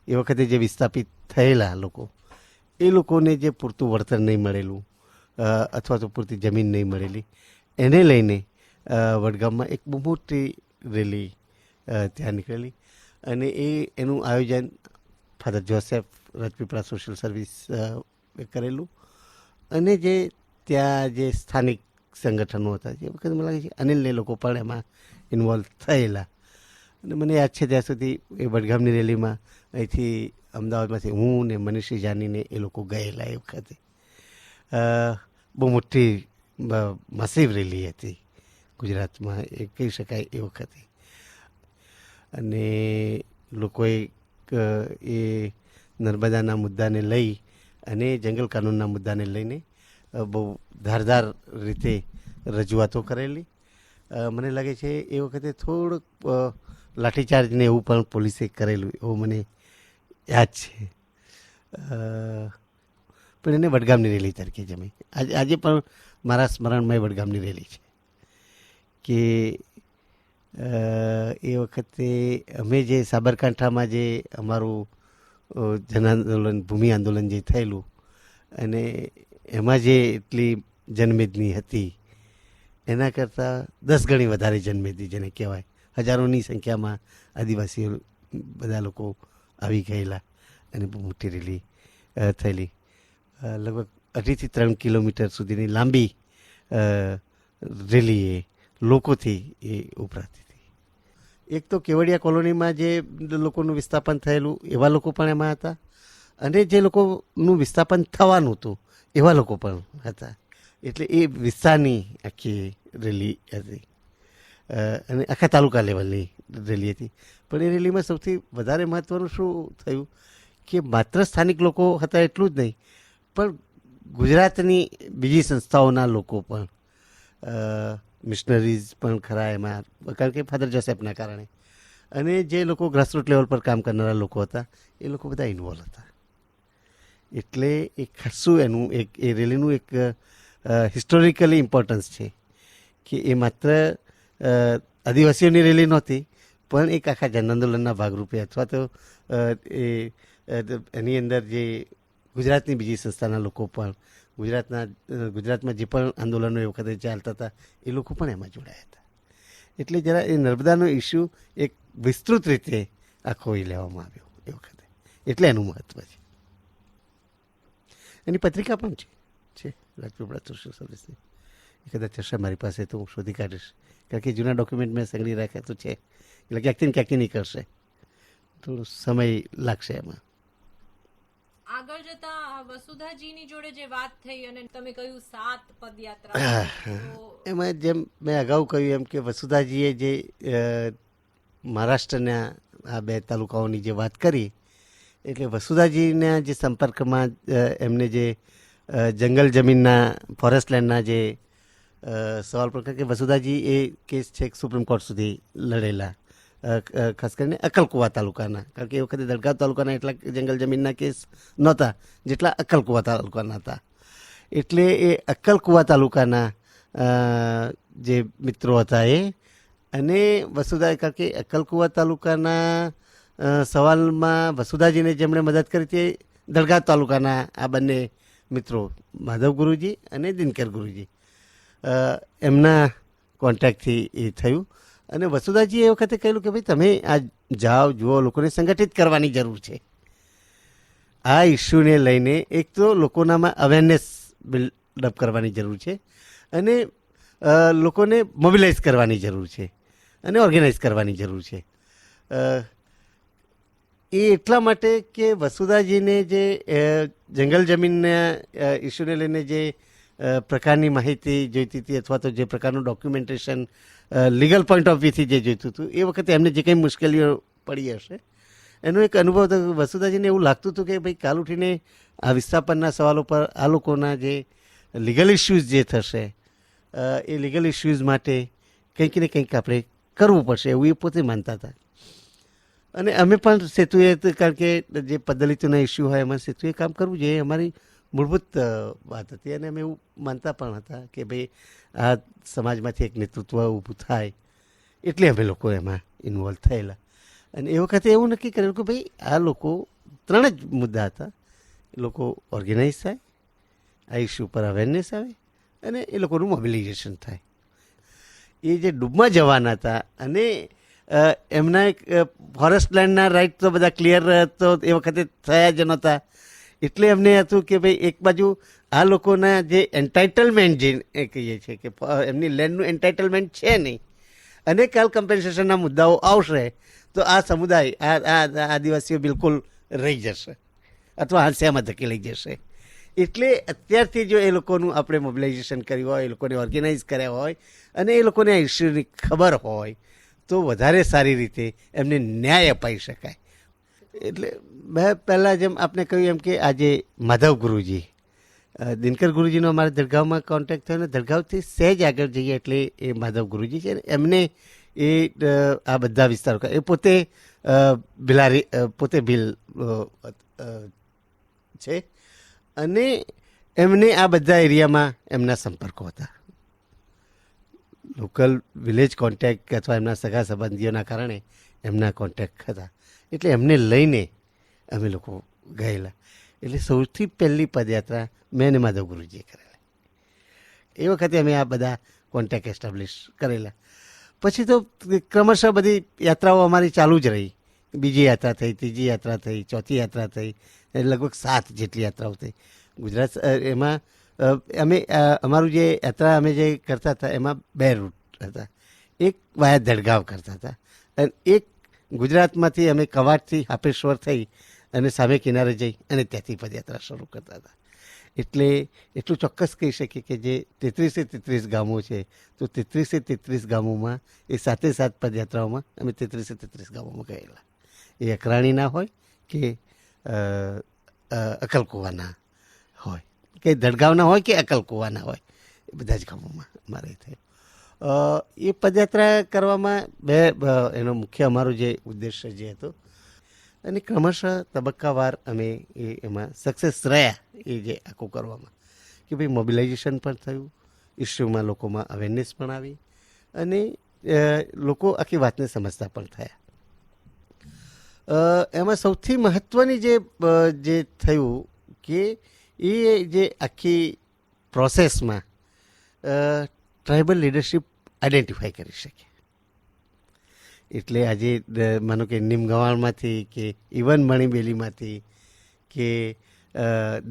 એ વખતે જે વિસ્થાપિત થયેલા લોકો, એ લોકોને જે પૂરતું વળતર નહીં મળેલું અથવા તો પૂરતી જમીન નહીં મળેલી, એને લઈને વડગામમાં એક બહુ મોટી રેલી ત્યાં નીકળેલી. અને એનું આયોજન father Joseph Rajpipla social service કરેલું. અને જે ત્યાં જે સ્થાનિક સંગઠનો હતા, જે વખતે મને લાગે છે અનિલને લોકો પણ એમાં ઇન્વોલ્વ થયેલા. અને મને યાદ છે ત્યાં સુધી એ વડગામની રેલીમાં અહીંથી અમદાવાદમાંથી હું ને મનીષી જાનીને એ લોકો ગયેલા. એ વખતે બહુ મોટી મસીવ રેલી હતી ગુજરાતમાં, એ કહી શકાય એ વખતે. અને લોકોએ એ નર્મદાના મુદ્દાને લઈ અને જંગલ કાનૂનના મુદ્દાને લઈને બહુ ધારદાર રીતે રજૂઆતો કરેલી. મને લાગે છે એ વખતે થોડુંક લાઠીચાર્જને એવું પણ પોલીસે કરેલું એવું મને યાદ છે. પણ એને વડગામની રેલી તરીકે જમી. આજે પણ મારા સ્મરણમાં વડગામની રેલી છે કે એ વખતે અમે જે સાબરકાંઠામાં જે અમારું જન આંદોલન, ભૂમિ આંદોલન જે થયેલું, અને એમાં જે એટલી જનમેદની હતી એના કરતાં 10 ગણી વધારે જનમેદની જેને કહેવાય. હજારોની સંખ્યામાં આદિવાસીઓ બધા લોકો આવી ગયેલા અને બહુ મોટી રેલી થયેલી. લગભગ 2.5 થી 3 કિલોમીટર સુધીની લાંબી રેલી એ લોકોથી એ ઉભરાતી હતી. એક તો કેવડિયા કોલોનીમાં જે લોકોનું વિસ્થાપન થયેલું એવા લોકો પણ એમાં હતા, અને જે લોકોનું વિસ્થાપન થવાનું હતું એવા લોકો પણ હતા. એટલે એ વિસ્તારની આખી રેલી હતી અને આખા તાલુકા લેવલની રેલી હતી. પણ એ રેલીમાં સૌથી વધારે મહત્ત્વનું શું થયું કે માત્ર સ્થાનિક લોકો હતા એટલું જ નહીં, પણ ગુજરાતની બીજી સંસ્થાઓના લોકો પણ, મિશનરીઝ પણ ખરા એમાં, કારણ કે ફાધર જોસેફના કારણે, અને જે લોકો ગ્રાસરૂટ લેવલ પર કામ કરનારા લોકો હતા એ લોકો બધા ઇન્વોલ્વ હતા. એટલે એ ખાસું એનું એ રેલીનું એક હિસ્ટોરિકલી ઇમ્પોર્ટન્સ છે કે એ માત્ર આદિવાસીઓની રેલી નહોતી, પણ એક આખા જન આંદોલનના ભાગરૂપે, અથવા તો એની અંદર જે ગુજરાતની બીજી સંસ્થાના લોકો પણ, ગુજરાતમાં જે પણ આંદોલનો એ વખતે ચાલતા હતા એ લોકો પણ એમાં જોડાયા હતા. એટલે જરા એ નર્મદાનો ઇસ્યુ એક વિસ્તૃત રીતે આખો એ લેવામાં આવ્યો એ વખતે, એટલે એનું મહત્ત્વ છે. એની પત્રિકા પણ છે રાજપીપળા સોશિયલ સર્વિસની, એ કદાચ હશે મારી પાસે તો હું શોધી કાઢીશ, કારણ કે જૂના ડોક્યુમેન્ટ મેં સંગ્રહી રાખ્યા તો છે, એટલે ક્યાંકથી ને ક્યાંકથી નીકળશે, થોડો સમય લાગશે એમાં. આગળ જતા વસુધાજીની જોડે જે વાત થઈ અને તમે કહ્યું 7 પદયાત્રા, એમાં જેમ મેં અગાઉ કહ્યું એમ કે વસુધાજીએ જે મહારાષ્ટ્રના આ 2 તાલુકાઓની જે વાત કરી, એટલે વસુધાજીના જે સંપર્કમાં એમને જે જંગલ જમીનના ફોરેસ્ટ લેન્ડના જે સવાલ પર કે વસુધાજી એ કેસ છે સુપ્રીમ કોર્ટ સુધી લડેલા, ખાસ કરીને અક્કલકુવા તાલુકાના, કારણ કે એ વખતે દળગાવ તાલુકાના એટલા જંગલ જમીનના કેસ નહોતા જેટલા અક્કલકુવા તાલુકાના હતા. એટલે એ અક્કલકુવા તાલુકાના જે મિત્રો હતા એ અને વસુધા, કારણ કે અક્કલકુવા તાલુકાના સવાલમાં વસુધાજીને જેમણે મદદ કરી તે દળગાવ તાલુકાના આ બંને મિત્રો માધવ ગુરુજી અને દિનકર ગુરુજી, એમના કોન્ટેક્ટથી એ થયું. અને વસુધાજીએ એ વખતે કહેલું કે ભાઈ તમે આ જાઓ જુઓ, લોકોને સંગઠિત કરવાની જરૂર છે. આ ઇસ્યુને લઈને એક તો લોકોનામાં અવેરનેસ બિલ્ડઅપ કરવાની જરૂર છે અને લોકોને મોબિલાઇઝ કરવાની જરૂર છે અને ઓર્ગેનાઇઝ કરવાની જરૂર છે. એ એટલા માટે કે વસુધાજીને જે જંગલ જમીનના ઇસ્યુને લઈને જે પ્રકારની માહિતી જોઈતી હતી અથવા તો જે પ્રકારનું ડોક્યુમેન્ટેશન લીગલ પોઈન્ટ ઓફ વ્યૂથી જે જોઈતું હતું, એ વખતે એમને જે કંઈ મુશ્કેલીઓ પડી હશે એનો એક અનુભવ હતો. વસુધાજીને એવું લાગતું હતું કે ભાઈ કાલ ઉઠીને આ વિસ્થાપનના સવાલો પર આ લોકોના જે લીગલ ઇસ્યુઝ જે થશે એ લીગલ ઇસ્યુઝ માટે કંઈક ને કંઈક આપણે કરવું પડશે એવું એ પોતે માનતા હતા. અને અમે પણ સેતુએ, કારણ કે જે પદદલિતોના ઇસ્યુ હોય એમાં સેતુએ કામ કરવું જોઈએ, અમારી મૂળભૂત વાત હતી. અને અમે એવું માનતા પણ હતા કે ભાઈ આ સમાજમાંથી એક નેતૃત્વ ઊભું થાય, એટલે અમે લોકો એમાં ઇન્વોલ્વ થયેલા. અને એ વખતે એવું નક્કી કરેલું કે ભાઈ આ લોકો 3 જ મુદ્દા હતા, લોકો ઓર્ગેનાઇઝ થાય, આ ઇસ્યુ પર અવેરનેસ આવે અને એ લોકોનું મોબિલાઇઝેશન થાય. એ જે ડૂબમાં જવાના હતા અને એમના એક ફોરેસ્ટ લેન્ડના રાઇટ તો બધા ક્લિયર તો એ વખતે થયા જ નહોતા, એટલે એમને હતું કે ભાઈ એક બાજુ આ લોકોના જે એન્ટાઇટલમેન્ટ જે કહીએ છીએ કે એમની લેન્ડનું એન્ટાઇટલમેન્ટ છે નહીં અને કાલ કમ્પેન્સેશનના મુદ્દાઓ આવશે તો આ સમુદાય આ આદિવાસીઓ બિલકુલ રહી જશે અથવા હાંસિયામાં ધકેલાઈ જશે. એટલે અત્યારથી જો એ લોકોનું આપણે મોબિલાઇઝેશન કર્યું હોય, એ લોકોને ઓર્ગેનાઇઝ કર્યા હોય અને એ લોકોને આ ઇસ્યુની ખબર હોય તો વધારે સારી રીતે એમને ન્યાય અપાઈ શકાય. એટલે મેં પહેલાં જેમ આપણે કહ્યું એમ કે આજે માધવ ગુરુજી, દિનકર ગુરુજીનો અમારે દળગાવમાં કોન્ટેક્ટ થયો ને દળગાવથી સહેજ આગળ જઈએ એટલે એ માધવ ગુરુજી છે ને એમને એ આ બધા વિસ્તારો, એ પોતે ભિલારી, પોતે ભીલ છે અને એમને આ બધા એરિયામાં એમના સંપર્કો હતા. લોકલ વિલેજ કોન્ટેક્ટ અથવા એમના સગા સંબંધીઓના કારણે એમના કોન્ટેક્ટ હતા, એટલે એમને લઈને અમે લોકો ગયેલા. એટલે સૌથી પહેલી પદયાત્રા મેં અને માધવ ગુરુજીએ કરેલા. એ વખતે અમે આ બધા કોન્ટેક્ટ એસ્ટાબ્લિશ કરેલા. પછી તો ક્રમશઃ બધી યાત્રાઓ અમારી ચાલુ જ રહી. બીજી યાત્રા થઈ, ત્રીજી યાત્રા થઈ, ચોથી યાત્રા થઈ, લગભગ 7 જેટલી યાત્રાઓ થઈ ગુજરાત. એમાં અમે અમારું જે યાત્રા અમે જે કરતા હતા એમાં 2 રૂટ હતા. એક વાયા દળગાવ કરતા હતા અને એક ગુજરાતમાંથી અમે કવાડથી હાપેશ્વર થઈ અને સામે કિનારે જઈ અને ત્યાંથી પદયાત્રા શરૂ કરતા હતા. એટલે એટલું ચોક્કસ કહી શકીએ કે જે 33 ગામો છે તો 33 ગામોમાં એ 7 પદયાત્રાઓમાં અમે 33 ગામોમાં ગયેલા. એ અકરાણીના હોય કે અક્કલકુવાના હોય કે દળગાવના હોય કે અક્કલકુવાના હોય, એ બધા જ ગામોમાં અમારે થયું. એ પદયાત્રા કરવામાં એનો મુખ્ય અમારો જે ઉદ્દેશ્ય જે હતો અને ક્રમશઃ તબક્કાવાર અમે એમાં સક્સેસ રહ્યા એ જે આખું કરવામાં કે ભાઈ મોબિલાઇઝેશન પણ થયું, ઇસ્યુમાં લોકોમાં અવેરનેસ પણ આવી અને લોકો આખી વાતને સમજતા પણ થયા. એમાં સૌથી મહત્ત્વની જે થયું કે એ જે આખી પ્રોસેસમાં ટ્રાઇબલ લીડરશિપ આઈડેન્ટિફાઈ કરી શકે. એટલે આજે માનો કે નિમગવાણમાંથી કે ઇવન મણીબેલીમાંથી કે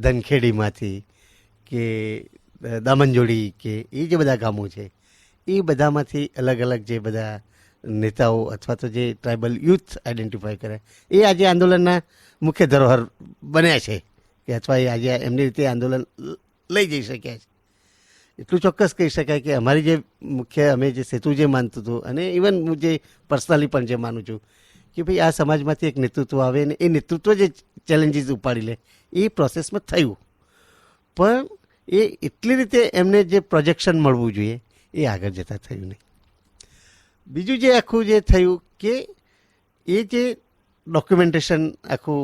ધનખેડીમાંથી કે દામનજોડી કે એ જે બધા ગામો છે એ બધામાંથી અલગ અલગ જે બધા નેતાઓ અથવા તો જે ટ્રાઇબલ યુથ આઈડેન્ટિફાય કરે એ આજે આંદોલનના મુખ્ય ધરોહર બન્યા છે કે અથવા એ આજે એમની રીતે આંદોલન લઈ જઈ શક્યા છે. એટલું ચોક્કસ કહી શકાય કે અમારી જે મુખ્ય અમે જે સેતુ જે માનતું હતું અને ઇવન હું જે પર્સનલી પણ જે માનું છું કે ભાઈ આ સમાજમાંથી એક નેતૃત્વ આવે અને એ નેતૃત્વ જે ચેલેન્જીસ ઉપાડી લે એ પ્રોસેસમાં થયું, પણ એ એટલી રીતે એમને જે પ્રોજેક્શન મળવું જોઈએ એ આગળ જતાં થયું નહીં. બીજું જે આખું જે થયું કે એ જે ડોક્યુમેન્ટેશન આખું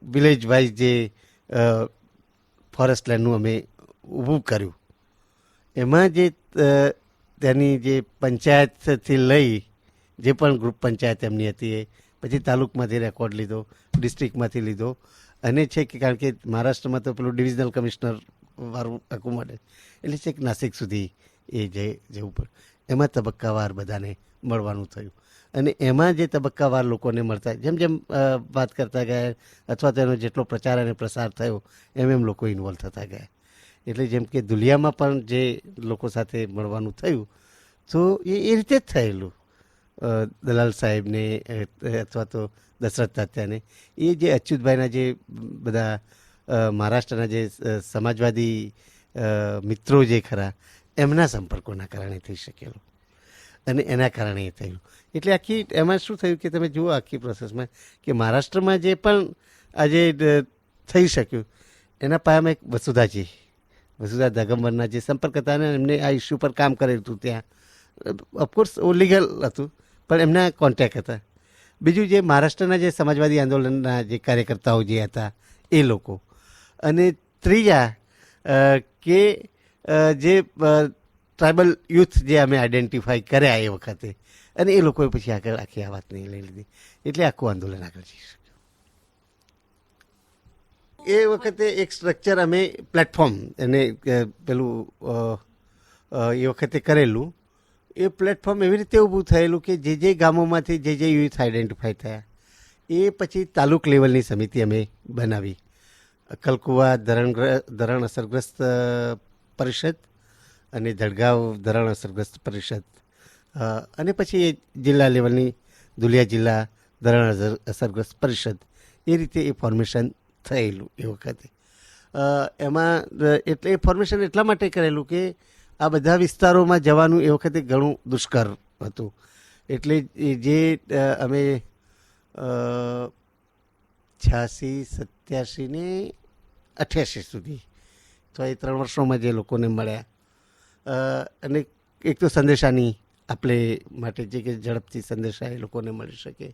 વિલેજ વાઇઝ જે ફોરેસ્ટ લેન્ડનું અમે ઊભું કર્યું એમાં જે તેની જે પંચાયતથી લઈ જે પણ ગ્રુપ પંચાયત એમની હતી એ પછી તાલુકમાંથી રેકોર્ડ લીધો, ડિસ્ટ્રિક્ટમાંથી લીધો અને છે કે કારણ કે મહારાષ્ટ્રમાં તો પેલું ડિવિઝનલ કમિશનર વાળું આખું મળે એટલે છે કે નાસિક સુધી એ જવું પડે. એમાં તબક્કાવાર બધાને મળવાનું થયું અને એમાં જે તબક્કાવાર લોકોને મળતા જેમ જેમ વાત કરતા ગયા અથવા તેનો જેટલો પ્રચાર અને પ્રસાર થયો એમ એમ લોકો ઇન્વોલ્વ થતા ગયા. એટલે જેમ કે દુલિયામાં પણ જે લોકો સાથે મળવાનું થયું તો એ રીતે જ થયેલું. દલાલ સાહેબને અથવા તો દશરથ તાત્યાને એ જે અચ્યુતભાઈના જે બધા મહારાષ્ટ્રના જે સમાજવાદી મિત્રો જે ખરા એમના સંપર્કોના કારણે થઈ શકેલું અને એના કારણે એ થયું. એટલે આખી એમાં શું થયું કે તમે જુઓ આખી પ્રોસેસમાં કે મહારાષ્ટ્રમાં જે પણ આજે થઈ શક્યું એના પાયામાં એક વસુધા દાગંબરના જે સંપર્ક હતા અને એમને આ ઇસ્યુ પર કામ કરેલું હતું ત્યાં ઓફકોર્સ લીગલ હતું પણ એમના કોન્ટેક્ટ હતા. બીજું જે મહારાષ્ટ્રના જે સમાજવાદી આંદોલનના જે કાર્યકર્તાઓ જે હતા એ લોકો અને ત્રીજા કે જે ટ્રાઇબલ યુથ જે અમે આઈડેન્ટિફાઈ કર્યા એ વખતે અને એ લોકોએ પછી આગળ આખી આ વાતને લઈ લીધી એટલે આખું આંદોલન આગળ જઈ શક્યું. એ વખતે એક સ્ટ્રક્ચર અમે પ્લેટફોર્મ એને પેલું એ વખતે કરેલું. એ પ્લેટફોર્મ એવી રીતે ઊભું થયેલું કે જે ગામોમાંથી જે યુથ આઈડેન્ટિફાઈ થયા એ પછી તાલુક લેવલની સમિતિ અમે બનાવી. અક્કલકુવા ધરણ અસરગ્રસ્ત પરિષદ અને જળગાંવ ધરણ અસરગ્રસ્ત પરિષદ અને પછી એ જિલ્લા લેવલની દુલિયા જિલ્લા ધરણ અસરગ્રસ્ત પરિષદ એ રીતે એ ફોર્મેશન થયેલું એ વખતે. એમાં એટલે એ ફોર્મેશન એટલા માટે કરેલું કે આ બધા વિસ્તારોમાં જવાનું એ વખતે ઘણું દુષ્કર હતું. એટલે જે અમે 86, 87 ને 88 સુધી તો એ 3 વર્ષોમાં જે લોકોને મળ્યા અને એક તો સંદેશાની આપણે માટે જે કે ઝડપથી સંદેશા એ લોકોને મળી શકે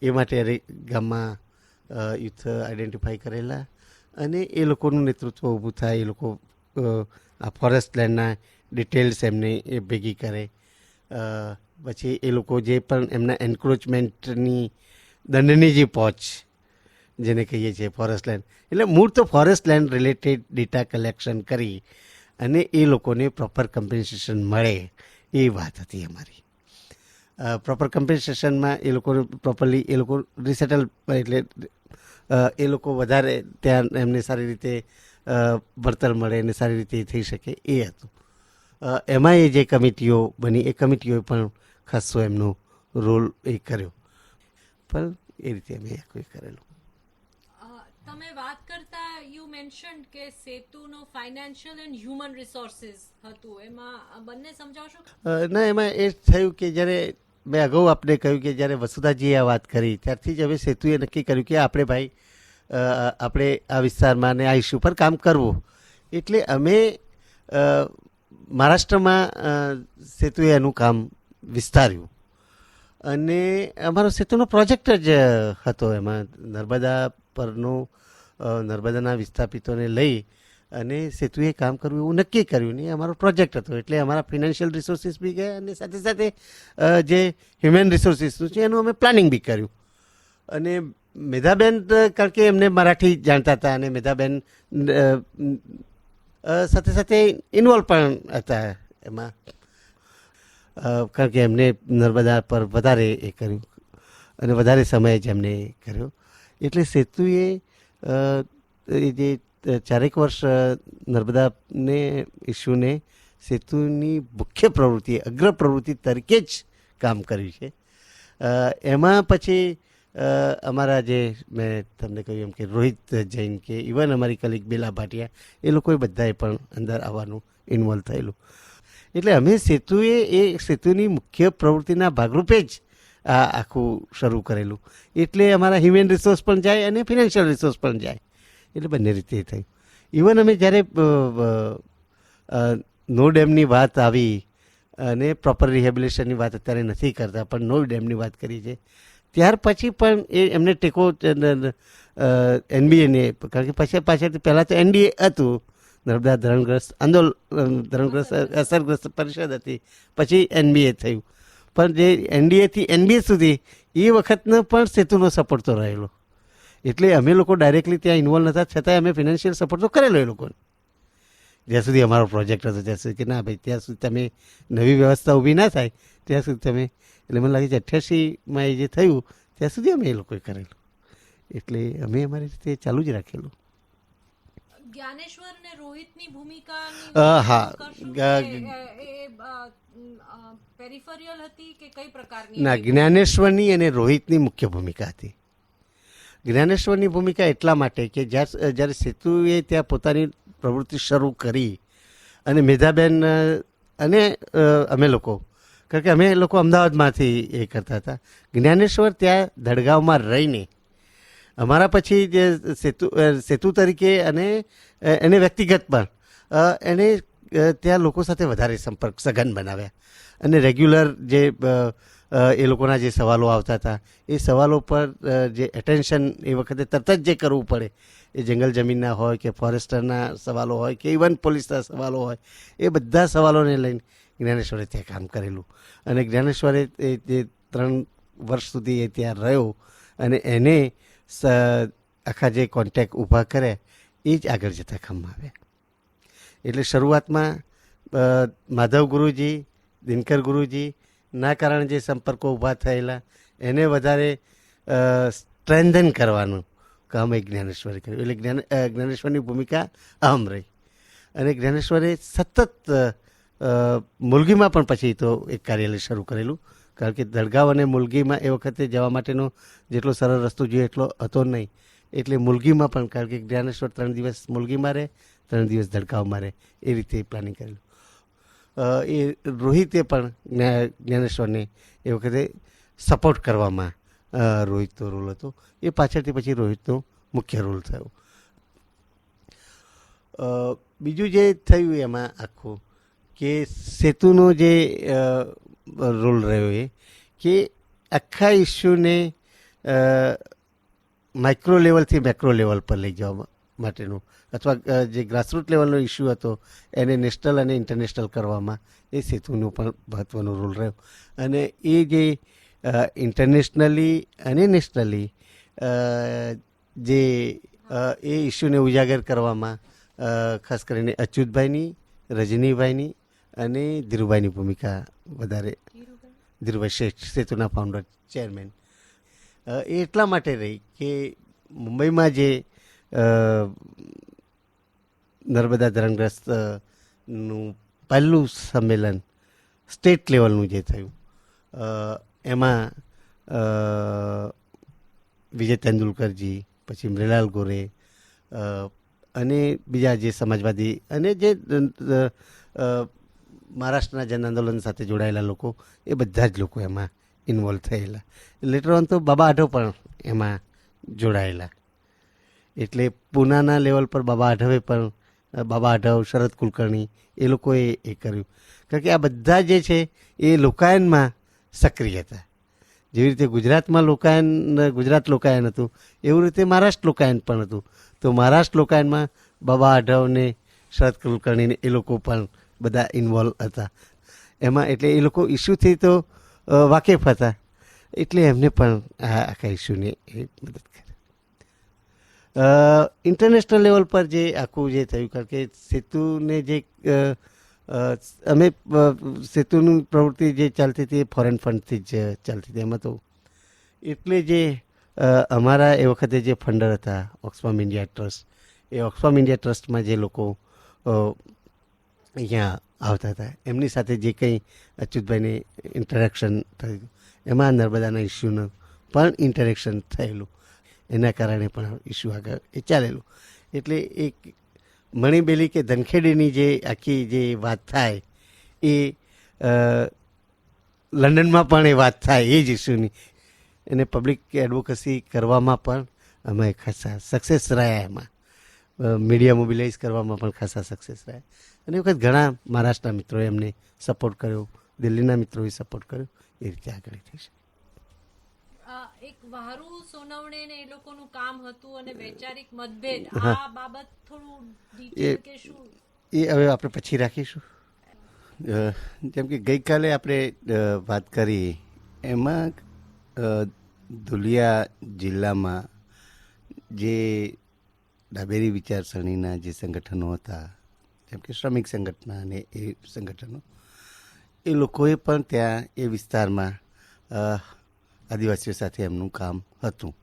એ માટે હરેક ગામમાં યુથ આઈડેન્ટિફાઈ કરેલા અને એ લોકોનું નેતૃત્વ ઊભું થાય. એ લોકો આ ફોરેસ્ટ લેન્ડના ડિટેલ્સ એમને એ ભેગી કરે. પછી એ લોકો જે પણ એમના એન્ક્રોચમેન્ટની દંડની જે પહોંચ જેને કહીએ છીએ ફોરેસ્ટ લેન્ડ એટલે મૂળ તો forest land related data collection કરી અને એ લોકોને પ્રોપર કમ્પેન્સેશન મળે એ વાત હતી અમારી. પ્રોપર કમ્પેન્સેશનમાં એ લોકો પ્રોપરલી એ લોકો રિસેટલ એટલે એ લોકો વધારે ત્યાં એમને સારી રીતે વળતર મળે અને સારી રીતે થઈ શકે એ હતું. એમાં એ જે કમિટીઓ બની એ કમિટીઓએ પણ ખાસો એમનો રોલ એ કર્યો પણ એ રીતે અમે આખું કરેલું. તમે વાત કરતા યુ મેન્શન કે સેતુનો ફાઇનાન્શિયલ એન્ડ હ્યુમન રિસોર્સિસ હતું, એમાં બંને સમજાવશો? ના, એમાં એ થયું કે જ્યારે મેં અગાઉ આપણે કહ્યું કે જ્યારે વસુધાજીએ આ વાત કરી ત્યારથી જ હવે સેતુએ નક્કી કર્યું કે આપણે ભાઈ આપણે આ વિસ્તારમાં અને આ ઇસ્યુ પર કામ કરવું. એટલે અમે મહારાષ્ટ્રમાં સેતુએ એનું કામ વિસ્તાર્યું અને અમારો સેતુનો પ્રોજેક્ટ જ હતો. એમાં નર્મદા પરનો નર્મદાના વિસ્થાપિતોને લઈ અને સેતુએ કામ કરવું એવું નક્કી કર્યું ને અમારો પ્રોજેક્ટ હતો. એટલે અમારા ફિનાન્શિયલ રિસોર્સિસ બી ગયા અને સાથે સાથે જે હ્યુમન રિસોર્સિસનું છે એનું અમે પ્લાનિંગ બી કર્યું. અને મેધાબેન કારણ કે એમને મરાઠી જાણતા હતા અને મેધાબેન સાથે સાથે ઇન્વોલ્વ પણ હતા એમાં કારણ કે એમને નર્મદા પર વધારે એ કર્યું અને વધારે સમય જ એમને કર્યો. એટલે સેતુએ જે ચારેક વર્ષ નર્મદાને ઇસ્યુને સેતુની મુખ્ય પ્રવૃત્તિ અગ્ર પ્રવૃત્તિ તરીકે જ કામ કર્યું છે. એમાં પછી અમારા જે મેં તમને કહ્યું એમ કે રોહિત જૈન કે ઇવન અમારી કલીગ બેલા ભાટિયા એ લોકોએ બધાએ પણ અંદર આવવાનું ઇન્વોલ્વ થયેલું. એટલે અમે સેતુની મુખ્ય પ્રવૃત્તિના ભાગરૂપે જ આ આખું શરૂ કરેલું. એટલે અમારા હ્યુમન રિસોર્સ પણ જાય અને ફિનાન્શિયલ રિસોર્સ પણ જાય. એટલે બંને રીતે થયું. ઇવન અમે જ્યારે નો ડેમની વાત આવી અને પ્રોપર રિહેબિલિટેશનની વાત અત્યારે નથી કરતા પણ નો ડેમની વાત કરી છે, ત્યાર પછી પણ એમને ટેકો એનબીએને, કારણ કે પાછળથી પહેલાં તો એનડીએ હતું, નર્મદા ધરણગ્રસ્ત અસરગ્રસ્ત પરિષદ હતી, પછી એનબીએ થયું. પણ જે એનડીએથી એનબીએ સુધી એ વખતનો પણ સેતુનો સપોર્ટ તો રહેલો. એટલે અમે લોકો ડાયરેક્ટલી ત્યાં ઇન્વોલ્વ નહોતા, છતાંય અમે ફિનાન્શિયલ સપોર્ટ તો કરેલો એ લોકોને. જ્યાં સુધી અમારો પ્રોજેક્ટ હતો ત્યાં સુધી કે ના ભાઈ ત્યાં સુધી તમે નવી વ્યવસ્થા ઊભી ના થાય ત્યાં સુધી તમે, એટલે મને લાગે છે 88માં એ જે થયું ત્યાં સુધી અમે એ લોકોએ કરેલું. એટલે અમે અમારી રીતે ચાલુ જ રાખેલું. જ્ઞાનેશ્વર ને રોહિતની ભૂમિકાની હા, પેરિફેરિયલ હતી કે કઈ પ્રકારની? ના, જ્ઞાનેશ્વરની અને રોહિતની મુખ્ય ભૂમિકા હતી. જ્ઞાનેશ્વરની ભૂમિકા એટલા માટે કે જ્યારે સેતુએ ત્યાં પોતાની પ્રવૃત્તિ શરૂ કરી અને મેધાબેન અને અમે લોકો, કારણ કે અમે લોકો અમદાવાદમાંથી એ કરતા હતા, જ્ઞાનેશ્વર ત્યાં દડગાંવમાં રહીને અમારા પછી જે સેતુ તરીકે અને એને વ્યક્તિગત પણ એને ત્યાં લોકો સાથે વધારે સંપર્ક સઘન બનાવ્યા અને રેગ્યુલર જે એ લોકોના જે સવાલો આવતા હતા એ સવાલો પર જે એટેન્શન એ વખતે તરત જ જે કરવું પડે, એ જંગલ જમીનના હોય કે ફોરેસ્ટરના સવાલો હોય કે ઇવન પોલીસના સવાલો હોય, એ બધા સવાલોને લઈને જ્ઞાનેશ્વરે ત્યાં કામ કરેલું. અને જ્ઞાનેશ્વરે જે 3 વર્ષ સુધી એ ત્યાં રહ્યો અને એને આખા જે કોન્ટેક્ટ ઊભા કર્યા એ જ આગળ જતા કામમાં આવ્યા. એટલે શરૂઆતમાં માધવ ગુરુજી, દિનકર ગુરુજી ના કારણે જે સંપર્કો ઊભા થયેલા એને વધારે સ્ટ્રેન્થન કરવાનું કામ એ જ્ઞાનેશ્વરે કર્યું. એટલે જ્ઞાનેશ્વરની ભૂમિકા અહમ રહી. અને જ્ઞાનેશ્વરે સતત મુલગીમાં પણ પછી તો એક કાર્યાલય શરૂ કરેલું, કારણ કે દડગાંવ અને મુલગીમાં એ વખતે જવા માટેનો જેટલો સરળ રસ્તો જોઈએ એટલો હતો નહીં. એટલે મુલગીમાં પણ, કારણ કે જ્ઞાનેશ્વર 3 દિવસ મુલગીમાં રહે, 3 દિવસ દડગાંવમાં રહે, એ રીતે પ્લાનિંગ કરેલું. એ રોહિતે પણ જ્ઞાનેશ્વરને એ વખતે સપોર્ટ કરવામાં રોહિતનો રોલ હતો. એ પાછળથી પછી રોહિતનો મુખ્ય રોલ થયો. બીજું જે થયું એમાં આખું કે સેતુનો જે રોલ રહ્યો એ કે આખા ઇસ્યુને માઇક્રો લેવલથી મેક્રો લેવલ પર લઈ જવા માટેનું, અથવા જે ગ્રાસરૂટ લેવલનો ઇસ્યુ હતો એને નેશનલ અને ઇન્ટરનેશનલ કરવામાં એ સેતુનો પણ મહત્ત્વનો રોલ રહ્યો. અને એ જે ઇન્ટરનેશનલી અને નેશનલી જે એ ઇસ્યુને ઉજાગર કરવામાં ખાસ કરીને અચ્યુતભાઈની, રજનીભાઈની અને ધીરુભાઈની ભૂમિકા વધારે. ધીરુભાઈ શેઠ, સેતુના ફાઉન્ડર, ચેરમેન, એ એટલા માટે રહી કે મુંબઈમાં જે નર્મદા ધરણગ્રસ્તનું પહેલું સંમેલન સ્ટેટ લેવલનું જે થયું એમાં વિજય તેંડુલકરજી, પછી મૃણાલ ગોરે અને બીજા જે સમાજવાદી અને જે મહારાષ્ટ્રના જન આંદોલન સાથે જોડાયેલા લોકો, એ બધા જ લોકો એમાં ઇન્વોલ્વ થયેલા. લેટર ઓન તો બાબા આઢવ પણ એમાં જોડાયેલા. એટલે પૂનાના લેવલ પર બાબા આઢવે પણ, બાબા આઢવ, શરદ કુલકર્ણી, એ લોકોએ એ કર્યું. કારણ કે આ બધા જે છે એ લોકાયનમાં સક્રિય હતા. જેવી રીતે ગુજરાતમાં ગુજરાત લોકાયન હતું, એવું રીતે મહારાષ્ટ્ર લોકાયન પણ હતું. તો મહારાષ્ટ્ર લોકાયનમાં બાબા આઢવને, શરદ કુલકર્ણીને એ લોકો પણ બધા ઇન્વોલ્વ હતા એમાં. એટલે એ લોકો ઇસ્યુથી તો વાકેફ હતા, એટલે એમને પણ આ આખા ઇસ્યુને એ મદદ કરી. ઇન્ટરનેશનલ લેવલ પર જે આખું જે થયું, કારણ કે સેતુને જે અમે સેતુની પ્રવૃત્તિ જે ચાલતી હતી એ ફોરેન ફંડથી જ ચાલતી હતી એમાં. તો એટલે જે અમારા એ વખતે જે ફંડર હતા ઓક્સફામ ઇન્ડિયા ટ્રસ્ટ, એ ઓક્સફામ ઇન્ડિયા ટ્રસ્ટમાં જે લોકો અહીંયા આવતા હતા એમની સાથે જે કંઈ અચ્યુતભાઈને ઇન્ટરેક્શન થયું એમાં નર્મદાના ઇસ્યુનું પણ ઇન્ટરેક્શન થયેલું, એના કારણે પણ ઇસ્યુ આગળ એ ચાલેલું. એટલે એક મણીબેલી કે ધનખેડીની જે આખી જે વાત થાય એ લંડનમાં પણ એ વાત થાય એ જ ઇસ્યુની, એને પબ્લિક એડવોકસી કરવામાં પણ અમે ખાસા સક્સેસ રહ્યા, એમાં મીડિયા મોબિલાઇઝ કરવામાં પણ ખાસા સક્સેસ રહ્યા. અને એ વખત ઘણા મહારાષ્ટ્રના મિત્રોએ એમને સપોર્ટ કર્યો, દિલ્હીના મિત્રોએ સપોર્ટ કર્યો, એ રીતે આગળ થઈ છે. એક વારુ સોનવણે ને એ લોકોનું કામ હતું અને વૈચારિક મતભેદ, આ બાબત થોડું ડિટેલ કે શું એ હવે આપણે પછી રાખીશું. જેમ કે ગઈકાલે આપણે વાત કરી એમાં ધુલિયા જિલ્લામાં જે ડાબેરી વિચારસરણીના જે સંગઠનો હતા, જેમ કે શ્રમિક સંગઠન અને એ સંગઠનો, એ લોકોએ પણ ત્યાં એ વિસ્તારમાં આદિવાસીઓ સાથે એમનું કામ હતું.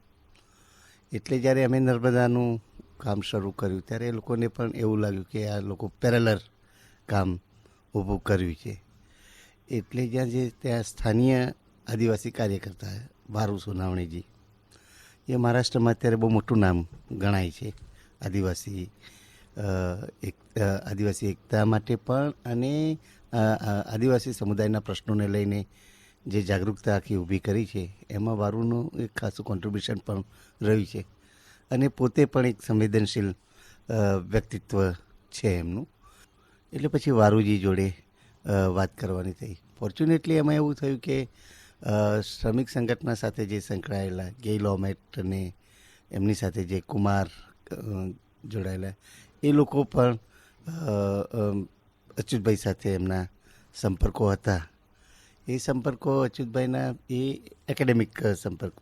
એટલે જ્યારે અમે નર્મદાનું કામ શરૂ કર્યું ત્યારે એ લોકોને પણ એવું લાગ્યું કે આ લોકો પેરેલર કામ ઊભું કર્યું છે. એટલે ત્યાં સ્થાનિય આદિવાસી કાર્યકર્તા વારુ સોનાવણેજી, એ મહારાષ્ટ્રમાં અત્યારે બહુ મોટું નામ ગણાય છે આદિવાસી એકતા માટે પણ, અને આદિવાસી સમુદાયના પ્રશ્નોને લઈને જે જાગૃતતા આખી ઊભી કરી છે એમાં વારુનું એક ખાસું કોન્ટ્રીબ્યુશન પણ રહ્યું છે. અને પોતે પણ એક સંવેદનશીલ વ્યક્તિત્વ છે એમનું. એટલે પછી વારુજી જોડે વાત કરવાની થઈ. ફોર્ચ્યુનેટલી એમાં એવું થયું કે શ્રમિક સંગઠન સાથે જે સંકળાયેલા ગેઇલ ઓમેટ અને એમની સાથે જે કુમાર જોડાયેલા એ લોકો પણ અચ્યુતભાઈ સાથે એમના સંપર્કો હતા. એ સંપર્કો અચ્યુતભાઈના એ એકેડેમિક સંપર્ક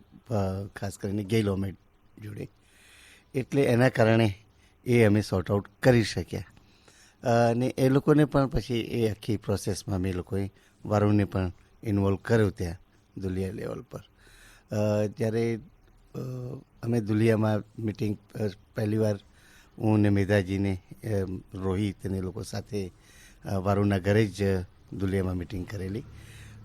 ખાસ કરીને ગેઇલ ઓમેટ જોડે, એટલે એના કારણે એ અમે સોર્ટ આઉટ કરી શક્યા. અને એ લોકોને પણ પછી એ આખી પ્રોસેસમાં અમે લોકોએ વારુને પણ ઇન્વોલ્વ કર્યો ત્યાં ધુલિયા લેવલ પર. જ્યારે અમે ધુલિયામાં મિટિંગ પહેલીવાર હું ને મેધાજીને રોહિત અને લોકો સાથે વારુના ઘરે જ ધુલિયામાં મિટિંગ કરેલી,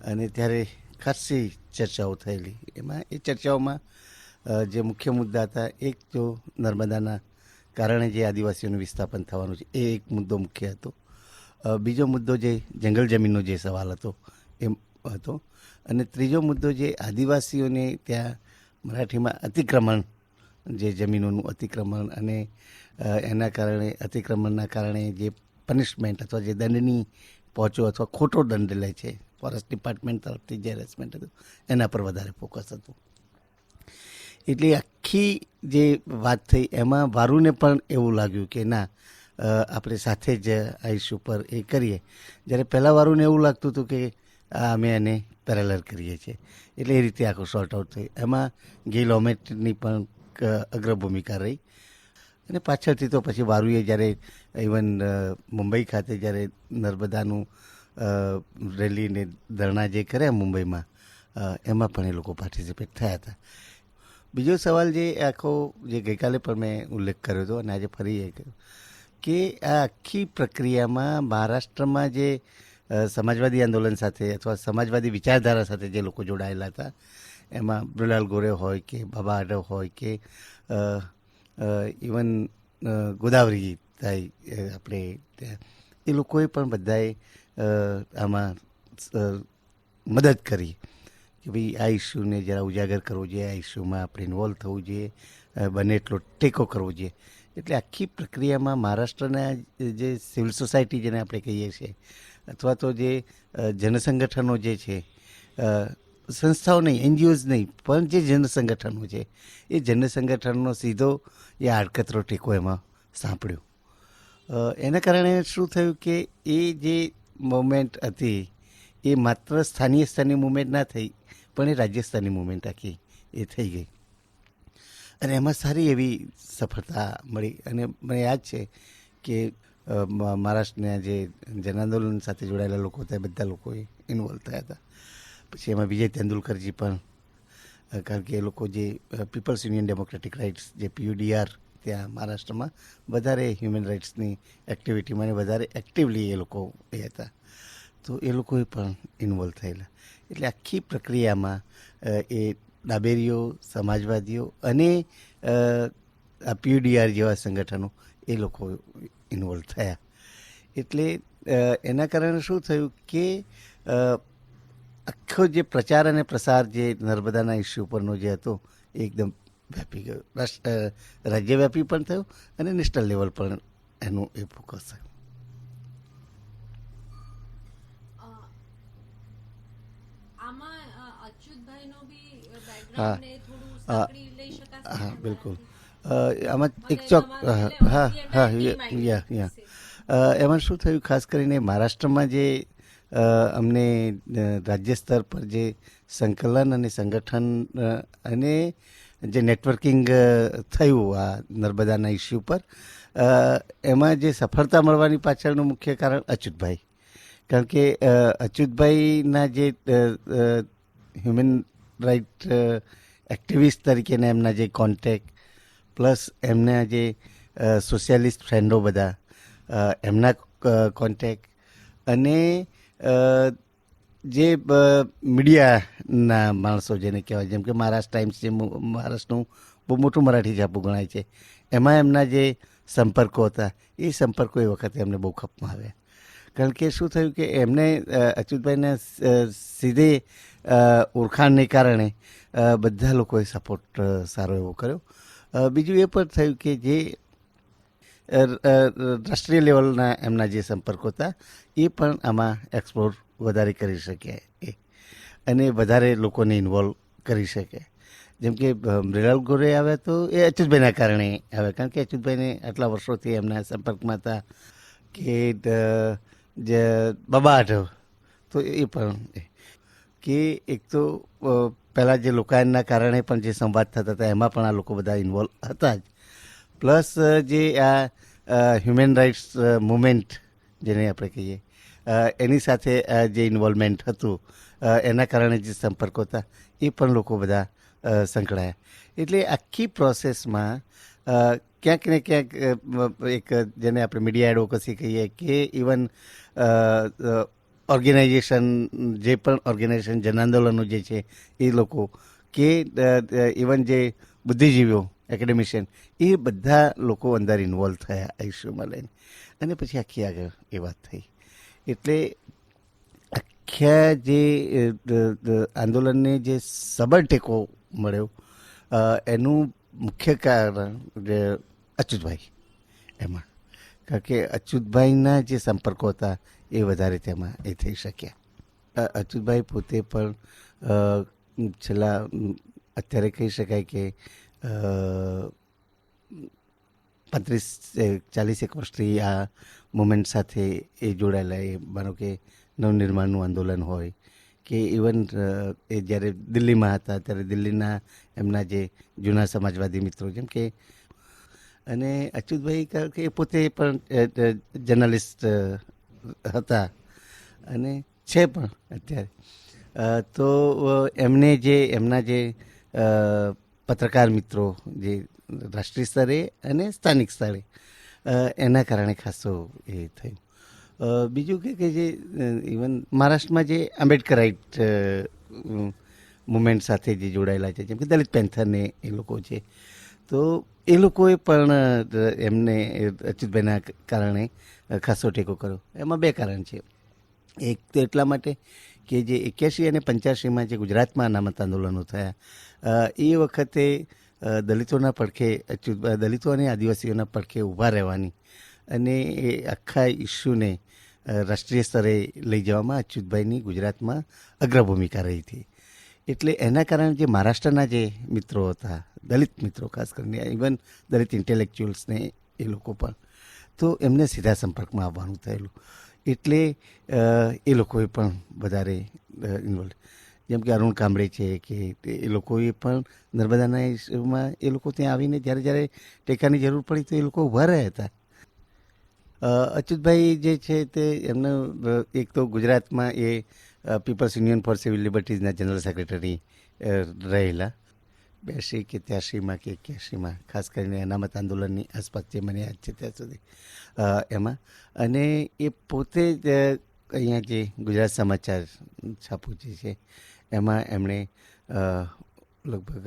અને ત્યારે ખાસી ચર્ચાઓ થયેલી. એમાં એ ચર્ચાઓમાં જે મુખ્ય મુદ્દા હતા, એક તો નર્મદાના કારણે જે આદિવાસીઓનું વિસ્થાપન થવાનું છે એ એક મુદ્દો મુખ્ય હતો. બીજો મુદ્દો જે જંગલ જમીનનો જે સવાલ હતો એ હતો, અને ત્રીજો મુદ્દો જે આદિવાસીઓને ત્યાં મરાઠીમાં અતિક્રમણ, જે જમીનોનું અતિક્રમણ અને એના કારણે અતિક્રમણના કારણે જે પનિશમેન્ટ અથવા જે દંડની પહોંચો અથવા ખોટો દંડ લે છે ફોરેસ્ટ ડિપાર્ટમેન્ટ તરફથી જે હેરેસમેન્ટ હતું એના પર વધારે ફોકસ હતું. એટલે આખી જે વાત થઈ એમાં વારુને પણ એવું લાગ્યું કે ના, આપણે સાથે જ આ ઇસ્યુ પર એ કરીએ. જ્યારે પહેલાં વારુને એવું લાગતું હતું કે અમે એને પેરેલર કરીએ છીએ. એટલે એ રીતે આખું સોર્ટ આઉટ થઈ. એમાં ગેઇલ ઓમેટની પણ અગ્રભૂમિકા રહી. અને પાછળથી તો પછી વારુએ જ્યારે ઇવન મુંબઈ ખાતે જ્યારે નર્મદાનું રેલીને ધરણા જે કર્યા મુંબઈમાં, એમાં પણ એ લોકો પાર્ટિસિપેટ થયા હતા. બીજો સવાલ જે આખો જે ગઈકાલે પણ મેં ઉલ્લેખ કર્યો હતો અને આજે ફરી એ કર્યો કે આ આખી પ્રક્રિયામાં મહારાષ્ટ્રમાં જે સમાજવાદી આંદોલન સાથે અથવા સમાજવાદી વિચારધારા સાથે જે લોકો જોડાયેલા હતા, એમાં બ્રુલાલ ગોરે હોય કે બાબા આડવ હોય કે ઇવન ગોદાવરી તાઈ આપણે એ લોકોએ પણ બધાએ આમાં મદદ કરી કે ભાઈ આ ઇસ્યુને જરા ઉજાગર કરવો જોઈએ, આ ઇસ્યુમાં આપણે ઇન્વોલ્વ થવું જોઈએ, બને એટલો ટેકો કરવો જોઈએ. એટલે આખી પ્રક્રિયામાં મહારાષ્ટ્રના જે સિવિલ સોસાયટી જેને આપણે કહીએ છીએ અથવા તો જે જનસંગઠનો જે છે, સંસ્થાઓ નહીં, એનજીઓઝ નહીં, પણ જે જનસંગઠનો છે એ જનસંગઠનનો સીધો એ આડકતરો ટેકો એમાં સાંપડ્યો. એના કારણે શું થયું કે એ જે મુવમેન્ટ હતી એ માત્ર સ્થાનીય સ્તરની મુવમેન્ટ ના થઈ, પણ એ રાજ્ય સ્તરની મુવમેન્ટ આખી એ થઈ ગઈ. અને એમાં સારી એવી સફળતા મળી. અને મને યાદ છે કે મહારાષ્ટ્રના જે જનાંદોલન સાથે જોડાયેલા લોકો હતા, બધા લોકોએ ઇન્વોલ્વ થયા હતા. પછી એમાં વિજય તેંડુલકરજી પણ, કારણ કે એ લોકો જે પીપલ્સ યુનિયન ડેમોક્રેટિક રાઇટ્સ જે PUDR ત્યાં મહારાષ્ટ્રમાં વધારે હ્યુમન રાઇટ્સની એક્ટિવિટીમાં વધારે એક્ટિવલી એ લોકો એ હતા, તો એ લોકોએ પણ ઇન્વોલ્વ થયેલા. એટલે આખી પ્રક્રિયામાં એ ડાબેરીઓ, સમાજવાદીઓ અને આ PUDR જેવા સંગઠનો એ લોકો ઇન્વોલ્વ થયા. એટલે એના કારણે શું થયું કે આખો જે પ્રચાર અને પ્રસાર જે નર્મદાના ઇસ્યુ પરનો જે હતો એ એકદમ વ્યાપી ગયો, રાજ્યવ્યાપી પણ થયું અને નેશનલ લેવલ પર એનું એ ફોકસ થયું. આમાં અચ્યુતભાઈનો બી હા. બેકગ્રાઉન્ડ ને થોડું સાંકળી લઈ શકાશે હા, ને બિલકુલ. મારાથી? આમાં એક મને ચોક તમારે હા એટલે હા team આવી યા છે. એમાં શું થયું, ખાસ કરીને મહારાષ્ટ્રમાં જે અમને રાજ્ય સ્તર પર જે સંકલન અને સંગઠન અને જે નેટવર્કિંગ થયું આ નર્મદાના ઇસ્યુ પર, એમાં જે સફળતા મળવાની પાછળનું મુખ્ય કારણ અચ્યુતભાઈ. કારણ કે અચ્યુતભાઈના જે હ્યુમન રાઇટ એક્ટિવિસ્ટ તરીકેના એમના જે કોન્ટેક્ટ, પ્લસ એમના જે સોશિયાલિસ્ટ ફ્રેન્ડો બધા, એમના કોન્ટેક્ટ અને જે મીડિયાના માણસો જેને કહેવાય, જેમ કે મહારાષ્ટ્ર ટાઈમ્સ જે મહારાષ્ટ્રનું બહુ મોટું મરાઠી છાપું ગણાય છે, એમાં એમના જે સંપર્કો હતા એ સંપર્કો એ વખતે એમને બહુ ખપમાં આવ્યા. કારણ કે શું થયું કે એમને અચ્યુતભાઈને સીધે ઓળખાણને કારણે બધા લોકોએ સપોર્ટ સારો એવો કર્યો. બીજું એ પણ થયું કે જે રાષ્ટ્રીય લેવલના એમના જે સંપર્કો હતા એ પણ આમાં એક્સપ્લોર વધારે કરી શક્યા એ, અને વધારે લોકોને ઇન્વોલ્વ કરી શકે. જેમ કે મૃણાલ ગોરે આવ્યા તો એ અચ્યુતભાઈના કારણે આવ્યા, કારણ કે અચ્યુતભાઈને આટલા વર્ષોથી એમના સંપર્કમાં હતા. કે જે બબાઢ, તો એ પણ કે એક તો પહેલાં જે લોકાયનના કારણે પણ જે સંવાદ થતા હતા એમાં પણ આ લોકો બધા ઇન્વોલ્વ હતા જ. પ્લસ જે આ હ્યુમન રાઇટ્સ મુવમેન્ટ જેને આપણે કહીએ એની સાથે જે ઇન્વોલ્વમેન્ટ હતું એના કારણે જે સંપર્કો હતા એ પણ લોકો બધા સંકળાયા. એટલે આખી પ્રોસેસમાં ક્યાંક ને ક્યાંક એક જેને આપણે મીડિયા એડવોકસી કહીએ કે ઇવન ઓર્ગેનાઇઝેશન, જે પણ ઓર્ગેનાઇઝેશન જન આંદોલનો જે છે એ લોકો કે ઇવન જે બુદ્ધિજીવીઓ, એકેડેમિશિયન, એ બધા લોકો અંદર ઇન્વોલ્વ થયા આ ઇસ્યુમાં લઈને, અને પછી આખી આગળ એ વાત થઈ. એટલે આખ્યા જે આંદોલનને જે સબળ ટેકો મળ્યો એનું મુખ્ય કારણ અચ્યુતભાઈ એમાં, કારણ કે અચ્યુતભાઈના જે સંપર્કો હતા એ વધારે તેમાં એ થઈ શક્યા. અચ્યુતભાઈ પોતે પણ છેલ્લા અત્યારે કહી શકાય કે 35-40 વર્ષથી આ મુવમેન્ટ સાથે એ જોડાયેલા. એ માનો કે નવનિર્માણનું આંદોલન હોય કે ઇવન એ જ્યારે દિલ્હીમાં હતા ત્યારે દિલ્હીના એમના જે જૂના સમાજવાદી મિત્રો, જેમ કે અને અચ્યુતભાઈ કારણ કે એ પોતે પણ જર્નલિસ્ટ હતા અને છે પણ અત્યારે, તો એમને જે એમના જે પત્રકાર મિત્રો જે રાષ્ટ્રીય સ્તરે અને સ્થાનિક સ્તરે એના કારણે ખાસો એ થયું. બીજું કે જે ઇવન મહારાષ્ટ્રમાં જે આંબેડકરાઇટ મુવમેન્ટ સાથે જે જોડાયેલા છે, જેમ કે દલિત પેન્થરને એ લોકો છે, તો એ લોકોએ પણ એમને અચ્યુતભાઈના કારણે ખાસો ટેકો કર્યો. એમાં બે કારણ છે. એક તો એટલા માટે કે જે 81 અને 85માં જે ગુજરાતમાં અનામત આંદોલનો થયા એ વખતે દલિતોના પડખે દલિતો અને આદિવાસીઓના પડખે ઊભા રહેવાની અને એ આખા ઇસ્યુને રાષ્ટ્રીય સ્તરે લઈ જવામાં અચ્યુતભાઈની ગુજરાતમાં અગ્રભૂમિકા રહી હતી. એટલે એના કારણે જે મહારાષ્ટ્રના જે મિત્રો હતા, દલિત મિત્રો ખાસ કરીને, ઇવન દલિત ઇન્ટેલેક્ચ્યુઅલ્સને એ લોકો પણ, તો એમને સીધા સંપર્કમાં આવવાનું થયેલું. એટલે એ લોકોએ પણ વધારે ઇન્વોલ્વ, જેમ કે અરુણ કાંબળે છે કે એ લોકોએ પણ નર્મદાના ઇસ્યુમાં એ લોકો ત્યાં આવીને જ્યારે જ્યારે ટેકાની જરૂર પડી તો એ લોકો ઊભા રહ્યા હતા. અચ્યુતભાઈ જે છે તે એમને એક તો ગુજરાતમાં એ પીપલ્સ યુનિયન ફોર સિવિલ લિબર્ટીઝના જનરલ સેક્રેટરી રહેલા. 82 કે 83માં કે 81માં ખાસ કરીને અનામત આંદોલનની આસપાસ જે મને યાદ છે ત્યાં સુધી એમાં. અને એ પોતે જ અહીંયા જે ગુજરાત સમાચાર છાપું જે છે એમાં એમણે લગભગ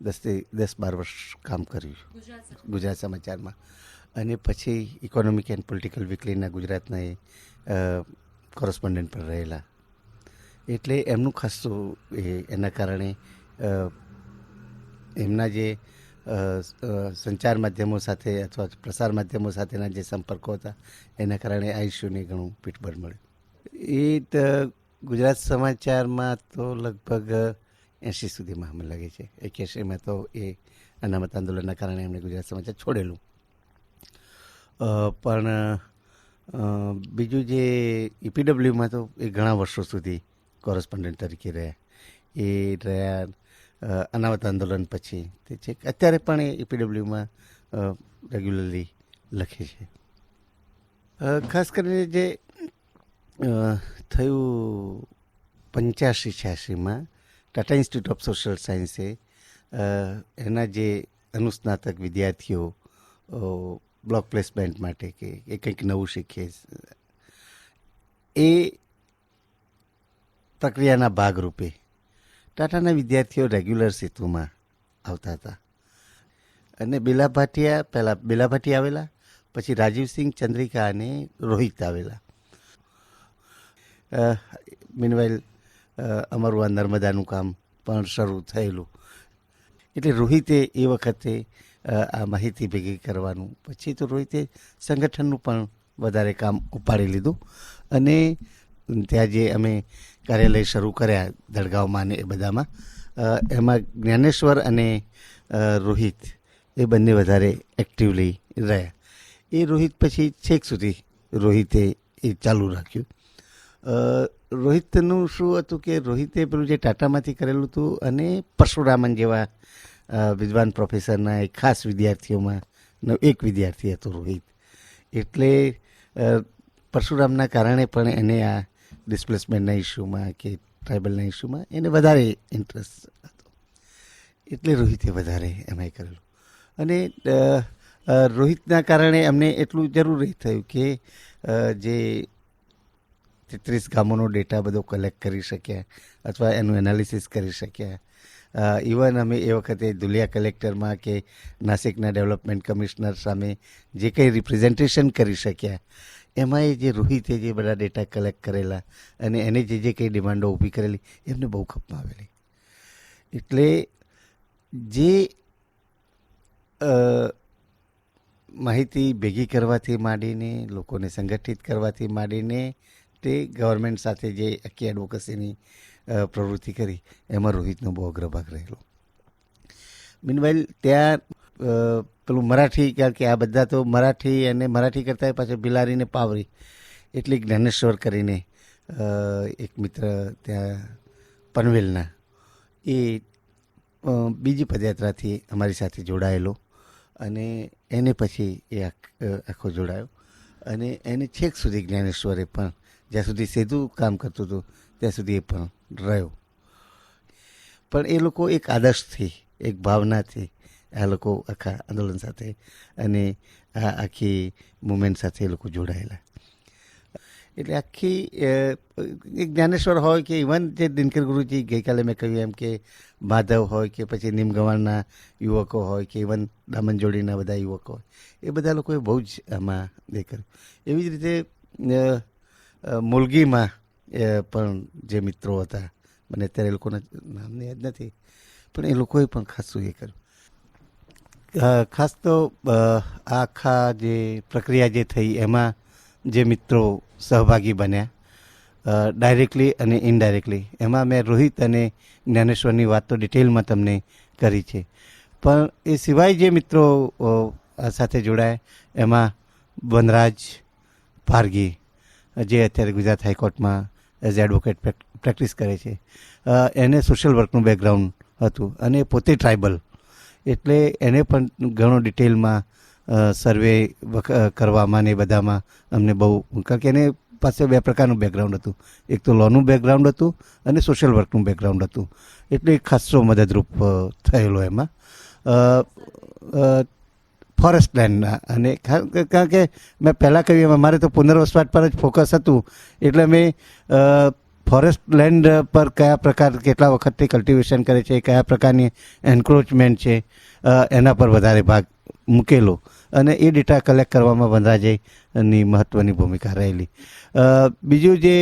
10-12 વર્ષ કામ કર્યું ગુજરાત સમાચારમાં. અને પછી ઇકોનોમિક એન્ડ પોલિટિકલ વીકલીના ગુજરાતના એ કોરસ્પોન્ડન્ટ પર રહેલા. એટલે એમનું ખાસું એના કારણે એમના જે સંચાર માધ્યમો સાથે અથવા પ્રસાર માધ્યમો સાથેના જે સંપર્કો હતા એના કારણે આ ઇસ્યુને ઘણું પીઠબળ મળ્યું. એ ગુજરાત સમાચારમાં તો લગભગ 80 સુધીમાં મને લાગે છે. 81માં તો એ અનામત આંદોલનના કારણે એમણે ગુજરાત સમાચાર છોડેલું. પણ બીજું જે EPWમાં તો એ ઘણા વર્ષો સુધી કોરસ્પોન્ડન્ટ તરીકે રહ્યા. એ રહ્યા અનામત આંદોલન પછી તે છે અત્યારે પણ એ EPWમાં રેગ્યુલરલી લખે છે. ખાસ કરીને જે થયું 85-86માં ટાટા ઇન્સ્ટિટ્યૂટ ઓફ સોશિયલ સાયન્સે એના જે અનુસ્નાતક વિદ્યાર્થીઓ બ્લોક પ્લેસમેન્ટ માટે કે એ કંઈક નવું શીખે એ પ્રક્રિયાના ભાગરૂપે ટાટાના વિદ્યાર્થીઓ રેગ્યુલર સેતુમાં આવતા હતા. અને બેલા ભાટિયા આવેલા, પછી રાજીવસિંહ, ચંદ્રિકા અને રોહિત આવેલા. મીનવાઇલ અમારું આ નર્મદાનું કામ પણ શરૂ થયેલું. એટલે રોહિતે એ વખતે આ માહિતી ભેગી કરવાનું, પછી તો રોહિતે સંગઠનનું પણ વધારે કામ ઉપાડી લીધું. અને ત્યાં જે અમે કાર્યાલય શરૂ કર્યા દળગાંવમાં ને એ બધામાં, એમાં જ્ઞાનેશ્વર અને રોહિત એ બંને વધારે એક્ટિવલી રહ્યા. એ રોહિત પછી છેક સુધી રોહિતે એ ચાલુ રાખ્યું. રોહિતનું શું હતું કે રોહિતે પેલું જે ટાટામાંથી કરેલું હતું અને પરશુરામન જેવા વિદ્વાન પ્રોફેસરના એક ખાસ વિદ્યાર્થીઓમાં એક વિદ્યાર્થી હતો રોહિત. એટલે પરશુરામના કારણે પણ એને આ ડિસ્પ્લેસમેન્ટના ઇસ્યુમાં કે ટ્રાઇબલના ઇસ્યુમાં એને વધારે ઇન્ટરેસ્ટ હતો. એટલે રોહિતે વધારે એમાં કરેલું. અને રોહિતના કારણે અમને એટલું જરૂરી થયું કે જે 33 ગામોનો ડેટા બધો કલેક્ટ કરી શક્યા અથવા એનું એનાલિસિસ કરી શક્યા. ઇવન અમે એ વખતે ધુલિયા કલેક્ટરમાં કે નાસિકના ડેવલપમેન્ટ કમિશનર સામે જે કંઈ રિપ્રેઝન્ટેશન કરી શક્યા, એમાં એ જે રોહિતે જે બધા ડેટા કલેક્ટ કરેલા અને એને જે કંઈ ડિમાન્ડો ઊભી કરેલી એમને બહુ ખપમાં આવેલી. એટલે જે માહિતી ભેગી કરવાથી માંડીને લોકોને સંગઠિત કરવાથી માંડીને તે ગવર્મેન્ટ સાથે જે આખી એડવોકેસીની પ્રવૃત્તિ કરી એમાં રોહિતનો બહુ અગ્રભાગ રહેલો. મીનવાઇલ ત્યાં પેલું મરાઠી, કારણ કે આ બધા તો મરાઠી અને મરાઠી કરતાં પાછળ બિલારી ને પાવરી, એટલે જ્ઞાનેશ્વર કરીને એક મિત્ર ત્યાં પનવેલના, એ બીજી પદયાત્રાથી અમારી સાથે જોડાયેલો અને એને પછી એ આખો જોડાયો. અને એને છેક સુધી જ્ઞાનેશ્વરે પણ જ્યાં સુધી સીધું કામ કરતું હતું ત્યાં સુધી એ પણ રહ્યો. પણ એ લોકો એક આદર્શથી, એક ભાવનાથી આ લોકો આખા આંદોલન સાથે અને આ આખી મુવમેન્ટ સાથે એ લોકો જોડાયેલા. એટલે આખી એક જ્ઞાનેશ્વર હોય કે ઇવન જે દિનકર ગુરુજી ગઈકાલે મેં કહ્યું એમ કે માધવ હોય કે પછી નિમગવાણના યુવકો હોય કે ઇવન દામનજોડીના બધા યુવકો હોય, એ બધા લોકોએ બહુ જ આમાં એ કર્યું. એવી જ રીતે મુલગીમાં પણ જે મિત્રો હતા, મને અત્યારે એ લોકોના નામને યાદ નથી, પણ એ લોકોએ પણ ખાસું એ કર્યું. ખાસ તો આખા જે પ્રક્રિયા જે થઈ એમાં જે મિત્રો સહભાગી બન્યા ડાયરેક્ટલી અને ઇનડાયરેક્ટલી, એમાં મેં રોહિત અને જ્ઞાનેશ્વરની વાત તો ડિટેલમાં તમને કરી છે. પણ એ સિવાય જે મિત્રો સાથે જોડાયા એમાં વનરાજ પારગી, જે અત્યારે ગુજરાત હાઈકોર્ટમાં એઝ એડવોકેટ પ્રેક્ટિસ કરે છે, એને સોશિયલ વર્કનું બેકગ્રાઉન્ડ હતું અને પોતે ટ્રાઇબલ, એટલે એને પણ ઘણો ડિટેલમાં સર્વે કરવામાં ને બધામાં અમને બહુ, કારણ કે એને પાસે બે પ્રકારનું બેકગ્રાઉન્ડ હતું. એક તો લોનું બેકગ્રાઉન્ડ હતું અને સોશિયલ વર્કનું બેકગ્રાઉન્ડ હતું. એટલે ખાસો મદદરૂપ થયેલો એમાં ફોરેસ્ટ લેન્ડના. અને કારણ કે મેં પહેલાં કહ્યું એમાં મારે તો પુનર્વસવાટ પર જ ફોકસ હતું. એટલે મેં ફોરેસ્ટ લેન્ડ પર કયા પ્રકાર કેટલા વખતથી કલ્ટિવેશન કરે છે, કયા પ્રકારની એન્ક્રોચમેન્ટ છે, એના પર વધારે ભાગ મૂકેલો. અને એ ડેટા કલેક્ટ કરવામાં વનરાજની મહત્ત્વની ભૂમિકા રહેલી. બીજું જે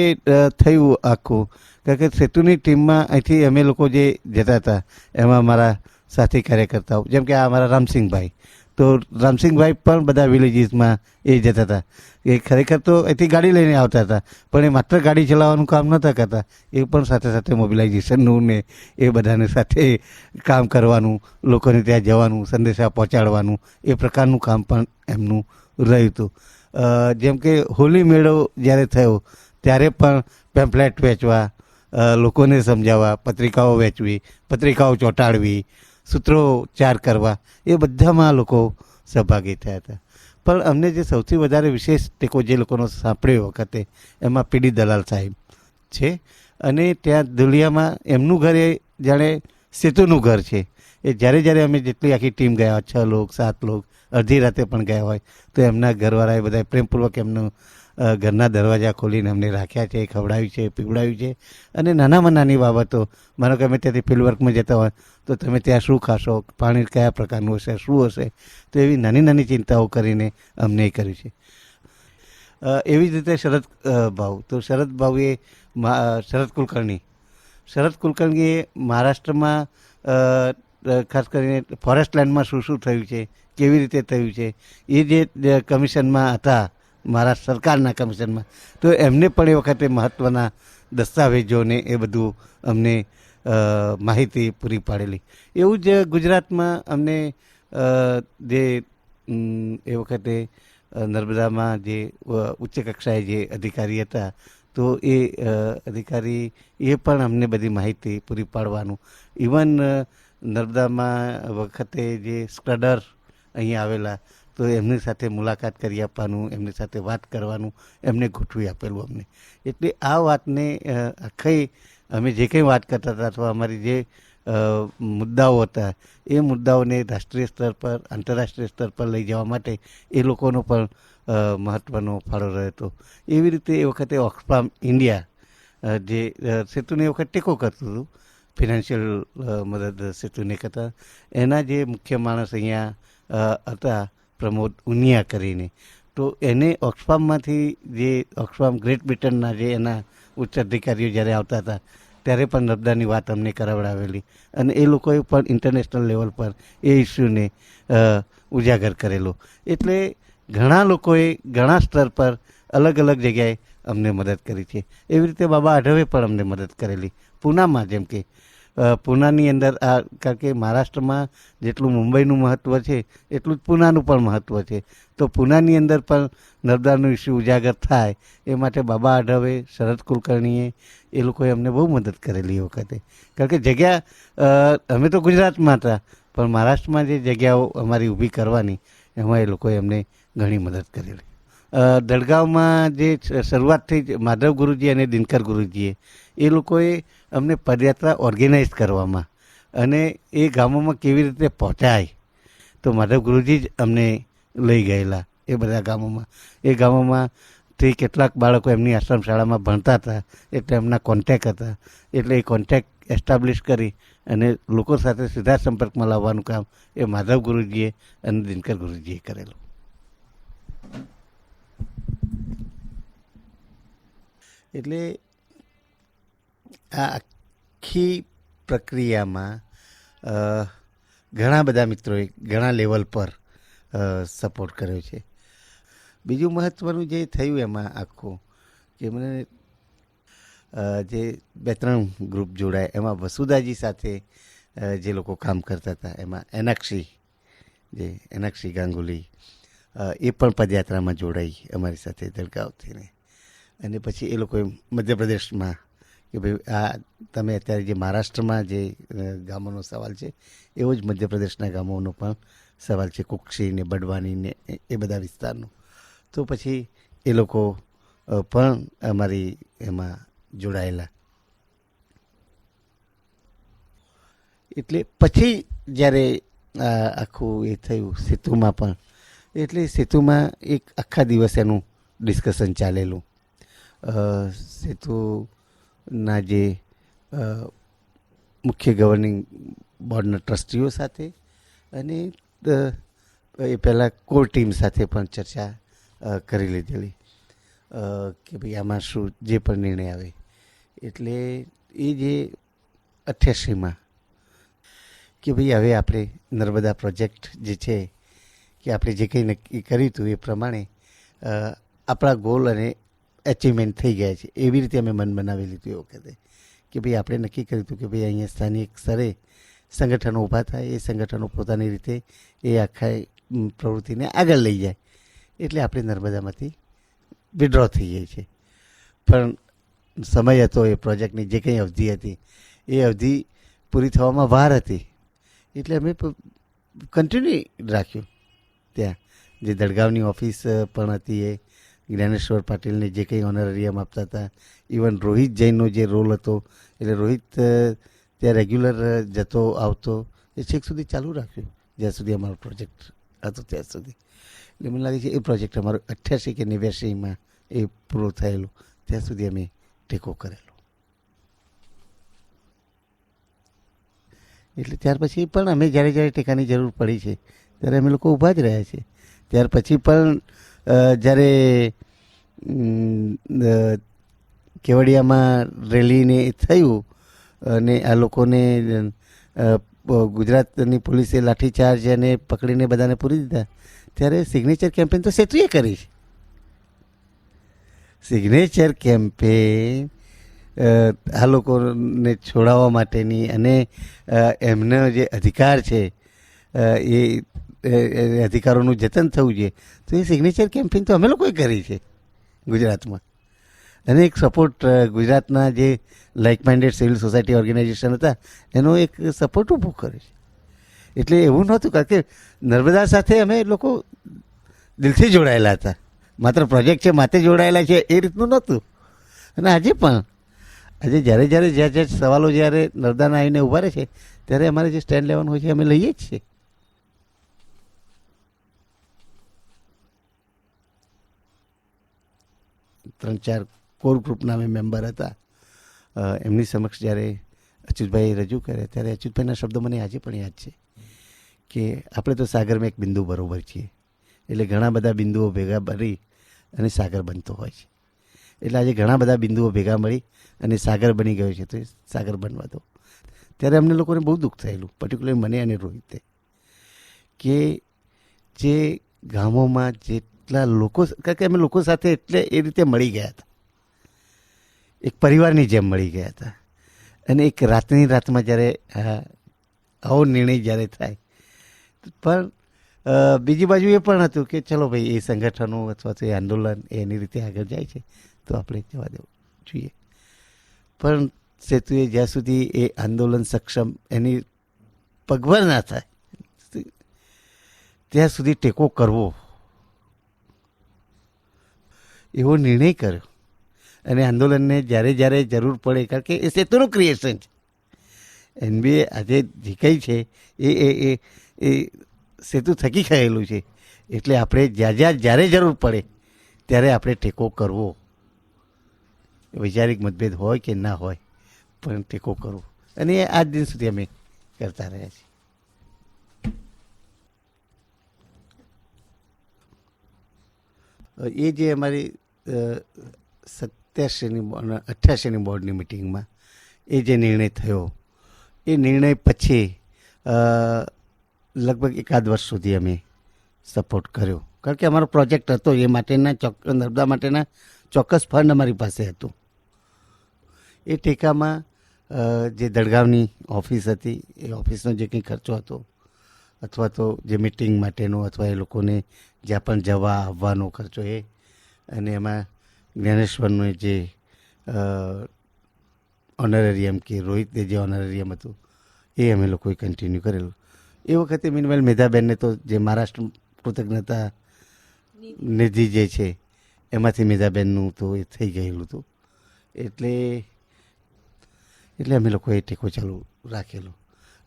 થયું આખું, કારણ કે સેતુની ટીમમાં અહીંથી અમે લોકો જે જતા હતા એમાં મારા સાથી કાર્યકર્તાઓ, જેમ કે આ અમારા રામસિંહભાઈ, તો રામસિંહભાઈ પણ બધા વિલેજીસમાં એ જતા હતા. એ ખરેખર તો અહીંથી ગાડી લઈને આવતા હતા, પણ એ માત્ર ગાડી ચલાવવાનું કામ નહોતા કરતા, એ પણ સાથે સાથે મોબિલાઇઝેશનનું ને એ બધાને સાથે કામ કરવાનું, લોકોને ત્યાં જવાનું, સંદેશા પહોંચાડવાનું, એ પ્રકારનું કામ પણ એમનું રહ્યું હતું. જેમ કે હોલી મેળો જ્યારે થયો ત્યારે પણ પેમ્પલેટ વેચવા, લોકોને સમજાવવા, પત્રિકાઓ વેચવી, પત્રિકાઓ ચોંટાડવી, સૂત્રોચ્ચાર કરવા, એ બધામાં લોકો સહભાગી થયા હતા. પણ અમને જે સૌથી વધારે વિશેષ ટેકો જે લોકોનો સાંપડ્યો વખતે એમાં પીડી દલાલ સાહેબ છે. અને ત્યાં ધુલિયામાં એમનું ઘર એ જાણે સેતુનું ઘર છે. એ જ્યારે અમે જેટલી આખી ટીમ ગયા, 6 લોક 7 લોક, અડધી રાતે પણ ગયા હોય, તો એમના ઘરવાળાએ બધા પ્રેમપૂર્વક એમનું ઘરના દરવાજા ખોલીને અમને રાખ્યા છે, ખવડાવ્યું છે, પીવડાવ્યું છે. અને નાનામાં નાની બાબતો, માનો કે અમે ત્યાંથી ફિલ્ડવર્કમાં જતા હોય તો તમે ત્યાં શું ખાશો, પાણી કયા પ્રકારનું હશે, શું હશે, તો એવી નાની નાની ચિંતાઓ કરીને અમને એ કર્યું છે. એવી જ રીતે શરદ ભાઉ, તો શરદ ભાઉ એ શરદ કુલકર્ણીએ મહારાષ્ટ્રમાં ખાસ કરીને ફોરેસ્ટ લેન્ડમાં શું થયું છે, કેવી રીતે થયું છે, એ જે કમિશનમાં હતા, મહારાષ્ટ્ર સરકારના કમિશનમાં, તો એમને પણ એ વખતે મહત્ત્વના દસ્તાવેજોને એ બધું અમને માહિતી પૂરી પાડેલી. એવું જ ગુજરાતમાં અમને જે એ વખતે નર્મદામાં જે ઉચ્ચ કક્ષાએ જે અધિકારી હતા, તો એ અધિકારી એ પણ અમને બધી માહિતી પૂરી પાડવાનું. ઇવન નર્મદામાં વખતે જે સ્કડર અહીં આવેલા, તો એમની સાથે મુલાકાત કરી આપવાનું, એમની સાથે વાત કરવાનું એમને ગોઠવી આપેલું અમને. એટલે આ વાતને આખી અમે જે કંઈ વાત કરતા હતા અથવા અમારી જે મુદ્દાઓ હતા, એ મુદ્દાઓને રાષ્ટ્રીય સ્તર પર, આંતરરાષ્ટ્રીય સ્તર પર લઈ જવા માટે એ લોકોનો પણ મહત્ત્વનો ફાળો રહ્યો હતો. એવી રીતે એ વખતે ઓક્સફામ ઇન્ડિયા જે સેતુને એ વખતે ટેકો કરતું હતું, ફિનાન્શિયલ મદદ સેતુને કરતા, એના જે મુખ્ય માણસ અહીંયા હતા પ્રમોદ ઉનિયા કરીને, તો એને ઓક્સફામમાંથી જે ઓક્સફામ ગ્રેટ બ્રિટનના જે એના ઉચ્ચ અધિકારીઓ જ્યારે આવતા હતા ત્યારે પણ નર્મદાની વાત અમને કરાવડાવેલી. અને એ લોકોએ પણ ઇન્ટરનેશનલ લેવલ પર એ ઇસ્યુને ઉજાગર કરેલો. એટલે ઘણા લોકોએ ઘણા સ્તર પર અલગ અલગ જગ્યાએ અમને મદદ કરી છે. એવી રીતે બાબા આઢવે પણ અમને મદદ કરેલી. પૂનામાં, જેમ કે પૂનાની અંદર કારણ કે મહારાષ્ટ્રમાં જેટલું મુંબઈનું મહત્ત્વ છે એટલું જ પૂનાનું પણ મહત્ત્વ છે. તો પૂનાની અંદર પણ નર્મદાનું ઇસ્યુ ઉજાગર થાય એ માટે બાબા આઢવે, શરદ કુલકર્ણીએ એ લોકોએ અમને બહુ મદદ કરેલી એ વખતે. કારણ કે જગ્યા અમે તો ગુજરાતમાં હતા, પણ મહારાષ્ટ્રમાં જે જગ્યાઓ અમારી ઊભી કરવાની એમાં એ લોકોએ અમને ઘણી મદદ કરેલી. દડગાંવમાં જે શરૂઆતથી જ માધવ ગુરુજી અને દિનકર ગુરુજીએ એ લોકોએ અમને પદયાત્રા ઓર્ગેનાઇઝ કરવામાં અને એ ગામોમાં કેવી રીતે પહોંચાય, તો માધવ ગુરુજી જ અમને લઈ ગયેલા એ બધા ગામોમાં. એ ગામોમાંથી કેટલાક બાળકો એમની આશ્રમ શાળામાં ભણતા હતા, એટલે એમના કોન્ટેક્ટ હતા. એટલે એ કોન્ટેક્ટ એસ્ટાબ્લિશ કરી અને લોકો સાથે સીધા સંપર્કમાં લાવવાનું કામ એ માધવ ગુરુજીએ અને દિનકર ગુરુજીએ કરેલું. એટલે આ આખી પ્રક્રિયામાં ઘણા બધા મિત્રોએ ઘણા લેવલ પર સપોર્ટ કર્યો છે. બીજું મહત્ત્વનું જે થયું એમાં આખું કે મને જે 2-3 ગ્રુપ જોડાય એમાં વસુધાજી સાથે જે લોકો કામ કરતા હતા, એમાં એનાક્ષી ગાંગુલી એ પણ પદયાત્રામાં જોડાઈ અમારી સાથે દડગાંવથી. અને પછી એ લોકોએ મધ્યપ્રદેશમાં કે ભાઈ આ તમે અત્યારે જે મહારાષ્ટ્રમાં જે ગામોનો સવાલ છે એવો જ મધ્યપ્રદેશના ગામોનો પણ સવાલ છે, કુક્ષી ને બડવાની ને એ બધા વિસ્તારનો. તો પછી એ લોકો પણ અમારી એમાં જોડાયેલા. એટલે પછી જ્યારે આખું એ થયું સેતુમાં પણ, એટલે સેતુમાં એક આખા દિવસ એનું ડિસ્કશન ચાલેલું. સેતુના જે મુખ્ય ગવર્નિંગ બોર્ડના ટ્રસ્ટીઓ સાથે અને એ પહેલાં કોર ટીમ સાથે પણ ચર્ચા કરી લીધેલી કે ભાઈ આમાં શું જે પણ નિર્ણય આવે. એટલે એ જે 88માં કે ભાઈ હવે આપણે નર્મદા પ્રોજેક્ટ જે છે કે આપણે જે કંઈ નક્કી કર્યું હતું એ પ્રમાણે આપણા ગોલ અને એચિવમેન્ટ થઈ ગયા છે, એવી રીતે અમે મન બનાવી લીધું એ વખતે કે ભાઈ આપણે નક્કી કર્યું હતું કે ભાઈ અહીંયા સ્થાનિક સ્તરે સંગઠનો ઊભા થાય, એ સંગઠનો પોતાની રીતે એ આખા પ્રવૃત્તિને આગળ લઈ જાય. એટલે આપણે નર્મદામાંથી વિડ્રો થઈ જાય છે. પણ સમય હતો એ પ્રોજેક્ટની જે કંઈ અવધિ હતી એ અવધિ પૂરી થવામાં વાર હતી. એટલે અમે કન્ટિન્યુ રાખ્યું. ત્યાં જે દડગાંવની ઓફિસ પણ હતી એ જ્ઞાનેશ્વર પાટીલને જે કંઈ ઓનરેરિયમ આપતા હતા, ઇવન રોહિત જૈનનો જે રોલ હતો એટલે રોહિત ત્યાં રેગ્યુલર જતો આવતો એ છેક સુધી ચાલુ રાખ્યું જ્યાં સુધી અમારો પ્રોજેક્ટ હતો ત્યાં સુધી. એટલે મને લાગે છે એ પ્રોજેક્ટ અમારો 88 કે 89માં એ પૂરો થયેલો ત્યાં સુધી અમે ટેકો કરેલો. એટલે ત્યાર પછી પણ અમે જ્યારે જ્યારે ટેકાની જરૂર પડી છે ત્યારે અમે લોકો ઊભા જ રહ્યા છે. ત્યાર પછી પણ જ્યારે કેવડિયામાં રેલીને થયું અને આ લોકોને ગુજરાતની પોલીસે લાઠીચાર્જ અને પકડીને બધાને પૂરી દીધા, ત્યારે સિગ્નેચર કેમ્પેન તો સેતુએ કરી છે. સિગ્નેચર કેમ્પેન આ લોકોને છોડાવવા માટેની અને એમનો જે અધિકાર છે એ અધિકારોનું જતન થવું જોઈએ, તો એ સિગ્નેચર કેમ્પેન તો અમે લોકોએ કરી છે ગુજરાતમાં. અને એક સપોર્ટ ગુજરાતના જે like minded civil society organisation હતા એનો એક સપોર્ટ ઊભો કરે છે. એટલે એવું નહોતું, કારણ કે નર્મદા સાથે અમે લોકો દિલથી જોડાયેલા હતા. માત્ર પ્રોજેક્ટ છે માતે જોડાયેલા છે એ રીતનું નહોતું. અને આજે પણ આજે જ્યાં સવાલો જ્યારે નર્મદાના આવીને ઉભા રહે છે ત્યારે અમારે જે સ્ટેન્ડ લેવાનું હોય છે અમે લઈએ જ છીએ. ત્રણ ચાર કોર ગ્રુપના અમે મેમ્બર હતા. એમની સમક્ષ જ્યારે અચ્યુતભાઈ રજૂ કરે ત્યારે અચ્યુતભાઈના શબ્દો મને આજે પણ યાદ છે કે આપણે તો સાગરમાં એક બિંદુ બરોબર છીએ. એટલે ઘણા બધા બિંદુઓ ભેગા મળી અને સાગર બનતો હોય છે. એટલે આજે ઘણા બધા બિંદુઓ ભેગા મળી અને સાગર બની ગયો છે, તો એ સાગર બનવા દો. ત્યારે અમને લોકોને બહુ દુઃખ થયેલું, પર્ટિક્યુલર મને અને રોહિતે, કે જે ગામોમાં જેટલા લોકો, કારણ કે અમે લોકો સાથે એટલે એ રીતે મળી ગયા હતા, એક પરિવારની જેમ મળી ગયા હતા. અને એક રાતની રાતમાં જ્યારે આવો નિર્ણય જ્યારે થાય, પણ બીજી બાજુ એ પણ હતું કે ચલો ભાઈ એ સંગઠનો અથવા તો એ આંદોલન એની રીતે આગળ જાય છે તો આપણે જવા દેવું જોઈએ. પણ સેતુએ જ્યાં સુધી એ આંદોલન સક્ષમ એની પગભર ના થાય ત્યાં સુધી ટેકો કરવો એવો નિર્ણય કર્યો. અને આંદોલનને જ્યારે જરૂર પડે, કારણ કે એ સેતુનું ક્રિએશન છે. એનબીએ આજે જે કંઈ છે એ સેતુ થકી થયેલું છે. એટલે આપણે જ્યારે જરૂર પડે ત્યારે આપણે ટેકો કરવો. વૈચારિક મતભેદ હોય કે ના હોય પણ ટેકો કરવો. અને એ આજ દિન સુધી અમે કરતા રહ્યા છીએ. એ જે અમારી 88ની બોર્ડની મિટિંગમાં એ જે નિર્ણય થયો, એ નિર્ણય પછી લગભગ 1.5 વર્ષ સુધી અમે સપોર્ટ કર્યો. કારણ કે અમારો પ્રોજેક્ટ હતો એ માટેના નર્મદા માટેના ચોક્કસ ફંડ અમારી પાસે હતું. એ ટેકામાં જે દડગાંવની ઓફિસ હતી એ ઓફિસનો જે કંઈ ખર્ચો હતો, અથવા તો જે મિટિંગ માટેનો અથવા એ લોકોને જ્યાં પણ જવા આવવાનો ખર્ચો, એ અને એમાં જ્ઞાનેશ્વરનું જે ઓનરેરિયમ કે રોહિતને જે ઓનરેરિયમ હતું એ અમે લોકોએ કન્ટિન્યુ કરેલું. એ વખતે મીનવેલ મેધાબેનને તો જે મહારાષ્ટ્ર કૃતજ્ઞતા નિધિ જે છે એમાંથી મેધાબેનનું તો એ થઈ ગયેલું હતું. એટલે અમે લોકોએ ટેકો ચાલુ રાખેલો.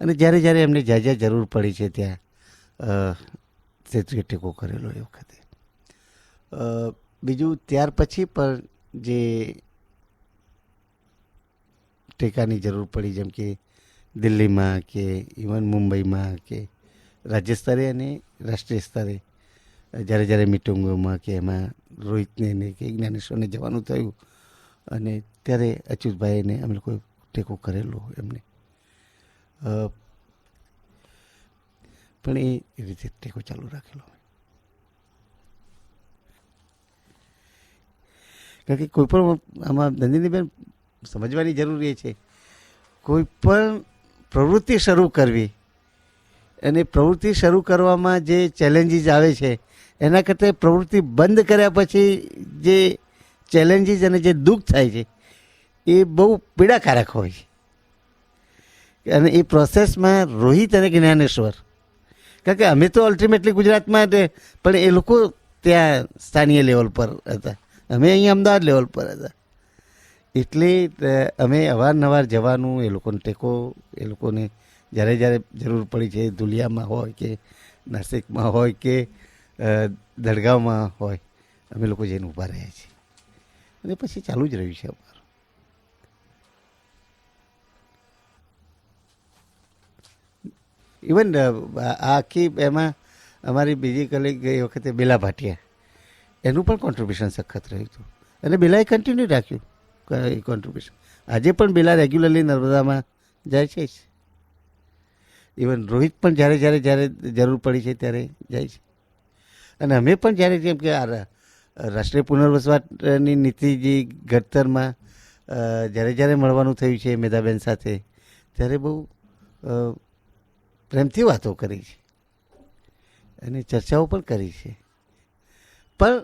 અને જ્યારે જ્યારે એમને જ્યાં જ્યાં જરૂર પડી છે ત્યાં ક્ષેત્રીય ટેકો કરેલો એ વખતે. બીજું ત્યાર પછી પણ જે ટેકાની જરૂર પડી, જેમ કે દિલ્હીમાં કે ઇવન મુંબઈમાં કે રાજ્ય સ્તરે અને રાષ્ટ્રીય સ્તરે જ્યારે જ્યારે મિટિંગોમાં કે એમાં રોહિતને કે જ્ઞાનેશ્વરને જવાનું થયું, અને ત્યારે અચ્યુતભાઈને અમે લોકોએ ટેકો કરેલો એમને. પણ એ રીતે ટેકો ચાલુ રાખેલો. કારણ કે કોઈ પણ આમાં નંદિનીબેન સમજવાની જરૂર એ છે, કોઈ પણ પ્રવૃત્તિ શરૂ કરવી અને પ્રવૃત્તિ શરૂ કરવામાં જે ચેલેન્જીસ આવે છે એના કરતાં પ્રવૃત્તિ બંધ કર્યા પછી જે ચેલેન્જીસ અને જે દુઃખ થાય છે એ બહુ પીડાકારક હોય છે. અને એ પ્રોસેસમાં રોહિત અને જ્ઞાનેશ્વર, કારણ કે અમે તો અલ્ટિમેટલી ગુજરાતમાં પણ એ લોકો ત્યાં સ્થાનીય લેવલ પર હતા, અમે અહીંયા અમદાવાદ લેવલ પર હતા. એટલે અમે અવારનવાર જવાનું, એ લોકોને ટેકો, એ લોકોને જ્યારે જ્યારે જરૂર પડી છે, ધુલિયામાં હોય કે નાસિકમાં હોય કે દડગાંવમાં હોય, અમે લોકો જઈને ઊભા રહ્યા છીએ. અને પછી ચાલુ જ રહ્યું છે અમારું. ઇવન આખી એમાં અમારી બીજી કલીગ ગઈ વખતે બેલા ભાટિયા, એનું પણ કોન્ટ્રીબ્યુશન સખત રહ્યું હતું. અને બેલાએ કન્ટિન્યુ રાખ્યું એ કોન્ટ્રીબ્યુશન. આજે પણ બેલા રેગ્યુલરલી નર્મદામાં જાય છે જ. ઇવન રોહિત પણ જ્યારે જ્યારે જ્યારે જરૂર પડી છે ત્યારે જાય છે. અને અમે પણ જ્યારે, જેમ કે આ રાષ્ટ્રીય પુનર્વસવાટની નીતિ જે ઘડતરમાં જ્યારે જ્યારે મળવાનું થયું છે મેધાબેન સાથે, ત્યારે બહુ પ્રેમથી વાતો કરી છે અને ચર્ચાઓ પણ કરી છે. પણ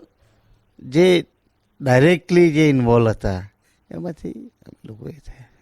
જે ડાયરેક્ટલી જે ઇન્વોલ્વ હતા એમાંથી લોકોએ થયા.